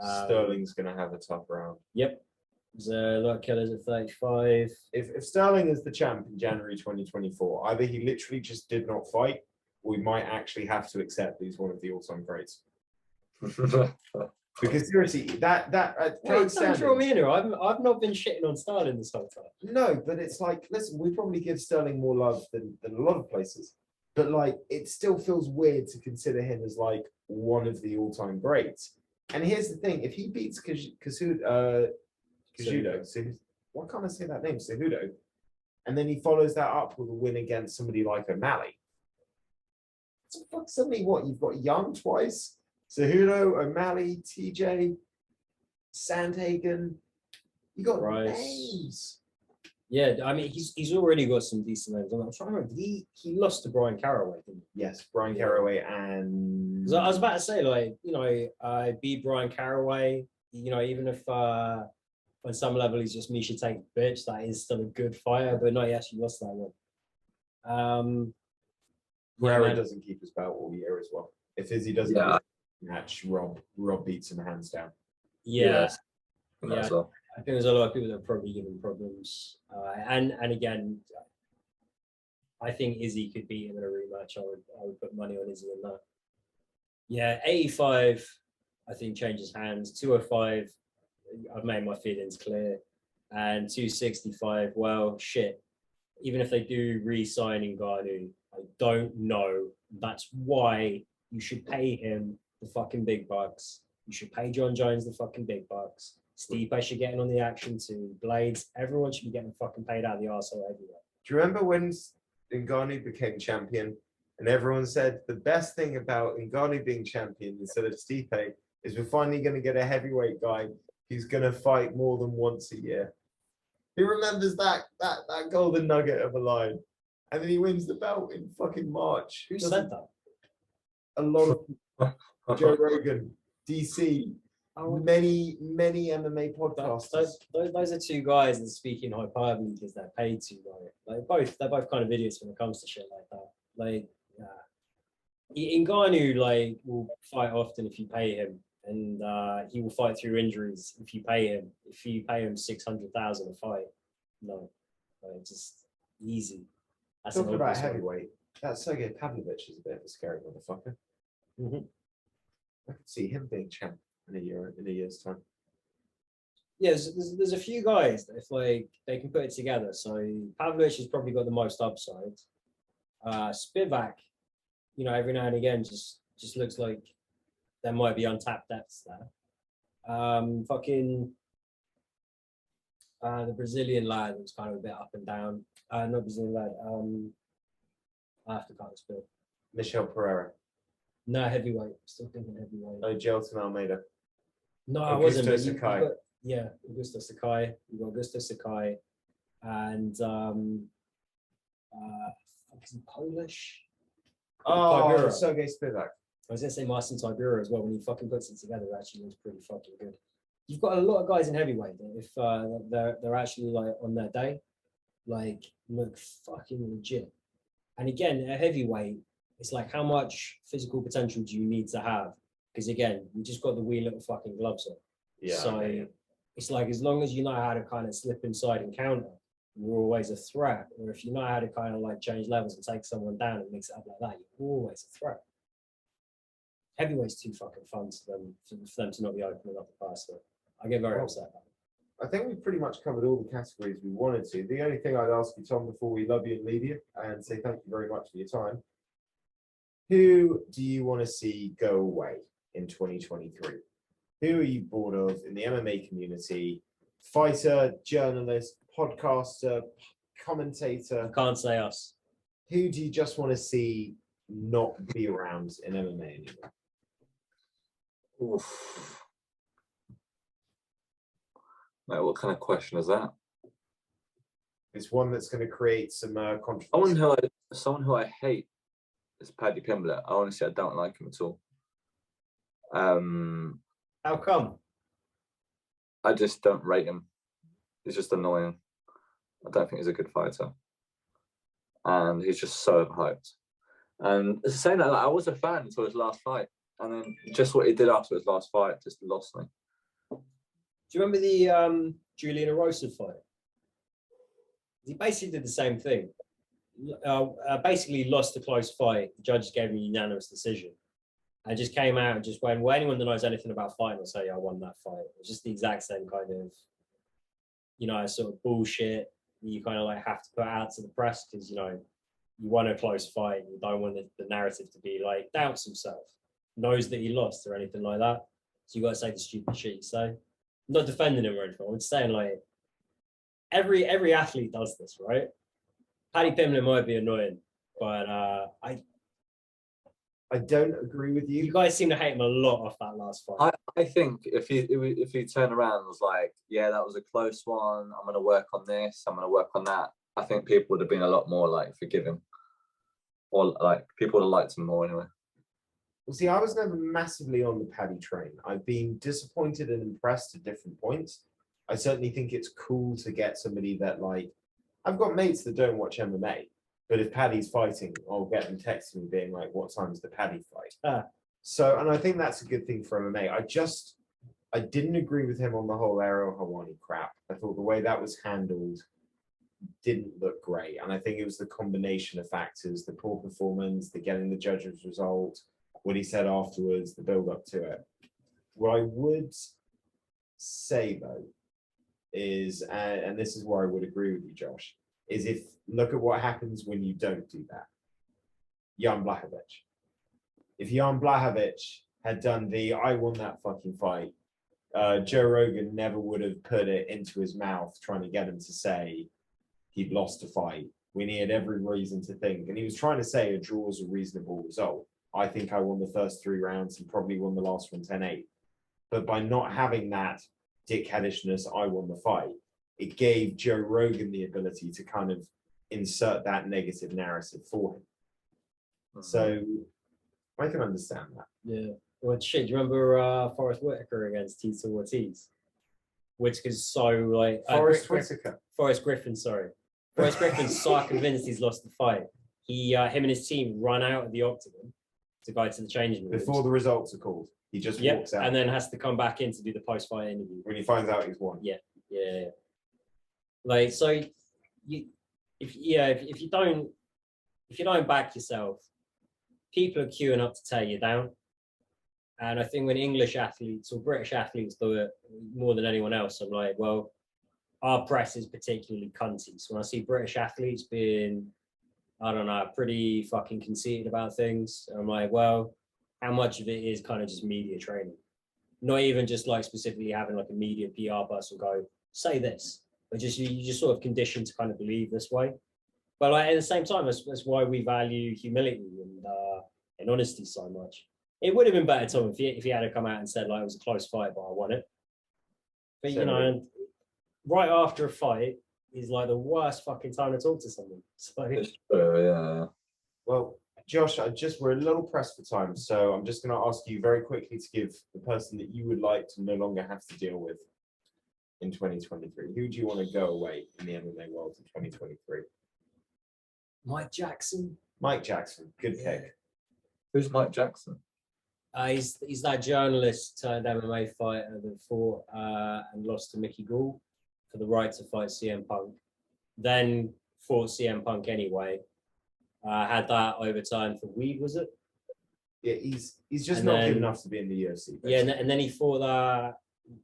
Sterling's going to have a tough round. Yep. There's a lot of killers at 35. If Sterling is the champ in January 2024, either he literally just did not fight, or we might actually have to accept he's one of the all-time greats. Because seriously, that Wait, don't draw me in here. I've not been shitting on Sterling this whole time. No, but it's like, listen, we probably give Sterling more love than a lot of places. But like, it still feels weird to consider him as like one of the all-time greats. And here's the thing: if he beats Cejudo, why can't I say that name? Cejudo, and then he follows that up with a win against somebody like O'Malley. So fuck, suddenly what? You've got Young twice, Cejudo, O'Malley, TJ, Sandhagen. You got names. Yeah, I mean he's already got some decent names. I'm trying to remember. He lost to Brian Caraway, didn't he? Yes, Brian Caraway and. Because I was about to say, like, I beat Brian Caraway. Even if on some level he's just Misha Tank's bitch, that is still a good fighter. But no, he actually lost that one. Pereira doesn't keep his belt all year as well. If Izzy doesn't match, Rob beats him hands down. Yeah. So. I think there's a lot of people that are probably giving problems. And again, I think Izzy could beat him in a rematch. I would put money on Izzy in that. Yeah, 85, I think changes hands. 205, I've made my feelings clear. And 265, well, shit. Even if they do re-sign Ngannou, I don't know. That's why you should pay him the fucking big bucks. You should pay John Jones the fucking big bucks. Stipe should get in on the action too. Blades, everyone should be getting fucking paid out of the arsehole everywhere. Do you remember when Ngannou became champion and everyone said the best thing about Ngannou being champion instead of Stipe is we're finally going to get a heavyweight guy who's going to fight more than once a year? Who remembers that golden nugget of a line? And then he wins the belt in fucking March. Who said that? A lot of Joe Rogan, DC, many MMA podcasters. Those are two guys that speak in hyperbole because they're paid to, right? Like they're both kind of idiots when it comes to shit like that. Like, Ngannou will fight often if you pay him, and he will fight through injuries if you pay him. If you pay him 600,000 a fight, no, just easy. That's talking about heavyweight. That Sergey Pavlovich is a bit of a scary motherfucker. Mm-hmm. I could see him being champ in a year's time. Yeah, there's a few guys that if they can put it together. So Pavlovich has probably got the most upside. Spivak, every now and again just looks like there might be untapped depths there. The Brazilian lad was kind of a bit up and down. Not Brazilian lad. I have to kind of spill. Michel Pereira. No, heavyweight. Still thinking heavyweight. No, Gelson Almeida. No, I wasn't. Augusto Sakai. Augusto Sakai. You got Augusto Sakai, and is he Polish? Oh, Sergey Spivak. I was gonna say Marcin Tibura as well. When he fucking puts it together, it actually looks pretty fucking good. You've got a lot of guys in heavyweight that if they're actually like on their day, like look fucking legit. And again, at heavyweight, it's like how much physical potential do you need to have? Because again, you just got the wee little fucking gloves on. Yeah. So it's like as long as you know how to kind of slip inside and counter, you're always a threat. Or if you know how to kind of like change levels and take someone down and mix it up like that, you're always a threat. Heavyweight's too fucking fun for them to not be opening up the pass. So I get very upset about it. I think we've pretty much covered all the categories we wanted to. The only thing I'd ask you, Tom, before we love you and leave you and say thank you very much for your time, who do you want to see go away in 2023? Who are you bored of in the MMA community? Fighter, journalist, podcaster, commentator? You can't say us. Who do you just want to see not be around in MMA anymore? Oof. Mate, what kind of question is that? It's one that's going to create some controversy. Someone who I hate is Paddy Pimblett. Honestly, I don't like him at all. How come? I just don't rate him. He's just annoying. I don't think he's a good fighter. And he's just so overhyped. And saying that, like, I was a fan until his last fight. And then just what he did after his last fight just lost me. Do you remember the Julian Erosa fight? He basically did the same thing. Basically lost the close fight. The judges gave him a unanimous decision. And just came out and just went, well, anyone that knows anything about fighting will say, I won that fight. It was just the exact same kind of, sort of bullshit you kind of like have to put out to the press because, you won a close fight. You don't want the narrative to be like, doubts himself, knows that he lost or anything like that. So you got to say the stupid shit you say. I'm not defending him or anything. I'm just saying, like, every athlete does this, right? Paddy Pimblett might be annoying, but I don't agree with you. You guys seem to hate him a lot off that last fight. I think if he turned around and was like, yeah, that was a close one, I'm going to work on this, I'm going to work on that, I think people would have been a lot more like forgiving. Or like people would have liked him more anyway. Well, see, I was never massively on the Paddy train. I've been disappointed and impressed at different points. I certainly think it's cool to get somebody that, like, I've got mates that don't watch MMA, but if Paddy's fighting, I'll get them texting me being like, what time is the Paddy fight? So, and I think that's a good thing for MMA. I didn't agree with him on the whole Ariel Helwani crap. I thought the way that was handled didn't look great. And I think it was the combination of factors, the poor performance, the getting the judge's result, what he said afterwards, the build up to it. What I would say though is, and this is where I would agree with you, Josh, is if look at what happens when you don't do that. Jan Blachowicz. If Jan Blachowicz had done the I won that fucking fight, Joe Rogan never would have put it into his mouth trying to get him to say he'd lost a fight when he had every reason to think. And he was trying to say a draw is a reasonable result. I think I won the first 3 rounds and probably won the last one 10-8. But by not having that dickheadishness, I won the fight, it gave Joe Rogan the ability to kind of insert that negative narrative for him. Mm-hmm. So I can understand that. Yeah. Well, shit, do you remember Forrest Whitaker against Tito Ortiz? Whitaker's so like... Forrest Griffin, sorry. Forrest Griffin's so convinced he's lost the fight. Him and his team run out of the octagon to go to the changing room. Before the results are called. He just walks out. And then has to come back in to do the post-fight interview. When he finds out he's won. Yeah. Like, so if you don't back yourself, people are queuing up to tear you down. And I think when English athletes or British athletes do it more than anyone else, I'm like, well, our press is particularly cunty. So when I see British athletes being, I don't know, pretty fucking conceited about things, I'm like, well, how much of it is kind of just media training? Not even just like specifically having like a media PR person go, say this, but just you just sort of conditioned to kind of believe this way. But like at the same time, that's why we value humility and honesty so much. It would have been better, Tom, if he had to come out and said like it was a close fight, but I won it. But you know, right after a fight is like the worst fucking time to talk to someone. So yeah. Well, Josh, we're a little pressed for time, so I'm just going to ask you very quickly to give the person that you would like to no longer have to deal with in 2023. Who do you want to go away in the MMA world in 2023? Mike Jackson. Mike Jackson, good pick. Who's Mike Jackson? He's that journalist turned MMA fighter that fought and lost to Mickey Gall for the right to fight CM Punk. Then fought CM Punk anyway. Had that overtime for weed, was it? Yeah, he's just And not then- good enough to be in the UFC. Yeah, basically. and then he fought that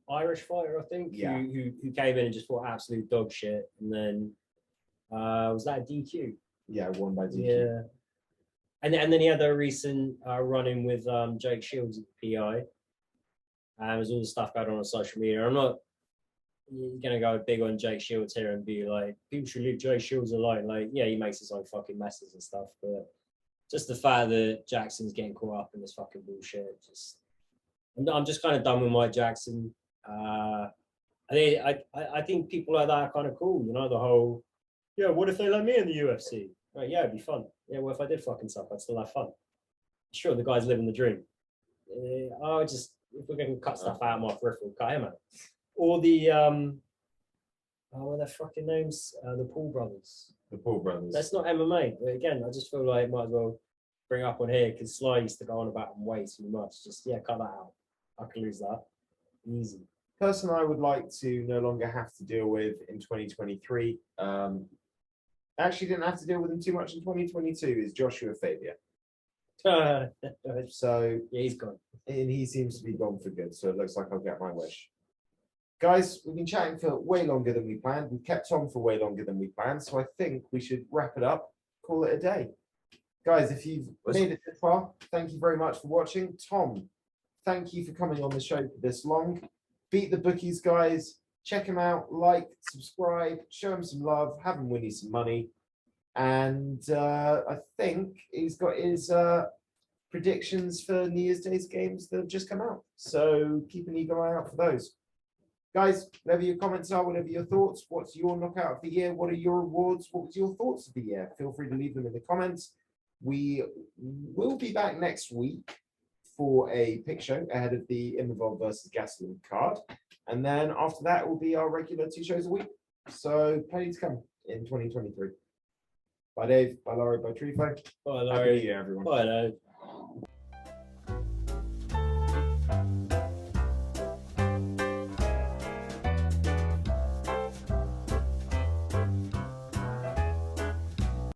Irish fighter, I think, Yeah. who came in and just fought absolute dog shit. And then was that a DQ? Yeah, won by DQ. Yeah. And then he had a recent run-in with Jake Shields at the PI. There's all the stuff going on social media. I'm not gonna go big on Jake Shields here and be like, people should leave Jake Shields alone. Like, yeah, he makes his own fucking messes and stuff, but just the fact that Jackson's getting caught up in this fucking bullshit, I'm just kind of done with Mike Jackson. I think people like that are kind of cool, you know, the whole, yeah, what if they let me in the UFC? Right, yeah, it'd be fun. Yeah, well, if I did fucking suck, I'd still have fun. Sure, the guy's living the dream. If we're going to cut stuff out of my peripheral, cut him out. Or the, what are their fucking names? The Paul brothers. The Paul brothers. That's not MMA. But again, I just feel like might as well bring up on here because Sly used to go on about them way too much. Just, yeah, cut that out. I can lose that. Easy. Person I would like to no longer have to deal with in 2023. Actually didn't have to deal with him too much in 2022 is Joshua Fabia. So yeah, he's gone. and he seems to be gone for good. So it looks like I'll get my wish. Guys, we've been chatting for way longer than we planned. We've kept on for way longer than we planned. So I think we should wrap it up, call it a day. Guys, if you've made it this far, thank you very much for watching. Tom, thank you for coming on the show for this long. Beat the bookies, guys. Check him out, like, subscribe, show him some love, have him win you some money. And I think he's got his predictions for New Year's Day's games that have just come out. So keep an eagle eye out for those. Guys, whatever your comments are, whatever your thoughts, what's your knockout of the year? What are your awards? What was your thoughts of the year? Feel free to leave them in the comments. We will be back next week for a pick show ahead of the Immovol versus Gastelum card. And then after that will be our regular 2 shows a week. So plenty to come in 2023. Bye, Dave. Bye, Laurie. Bye, Trifo. Bye, Happy New Larry. Year, everyone. Bye, Larry.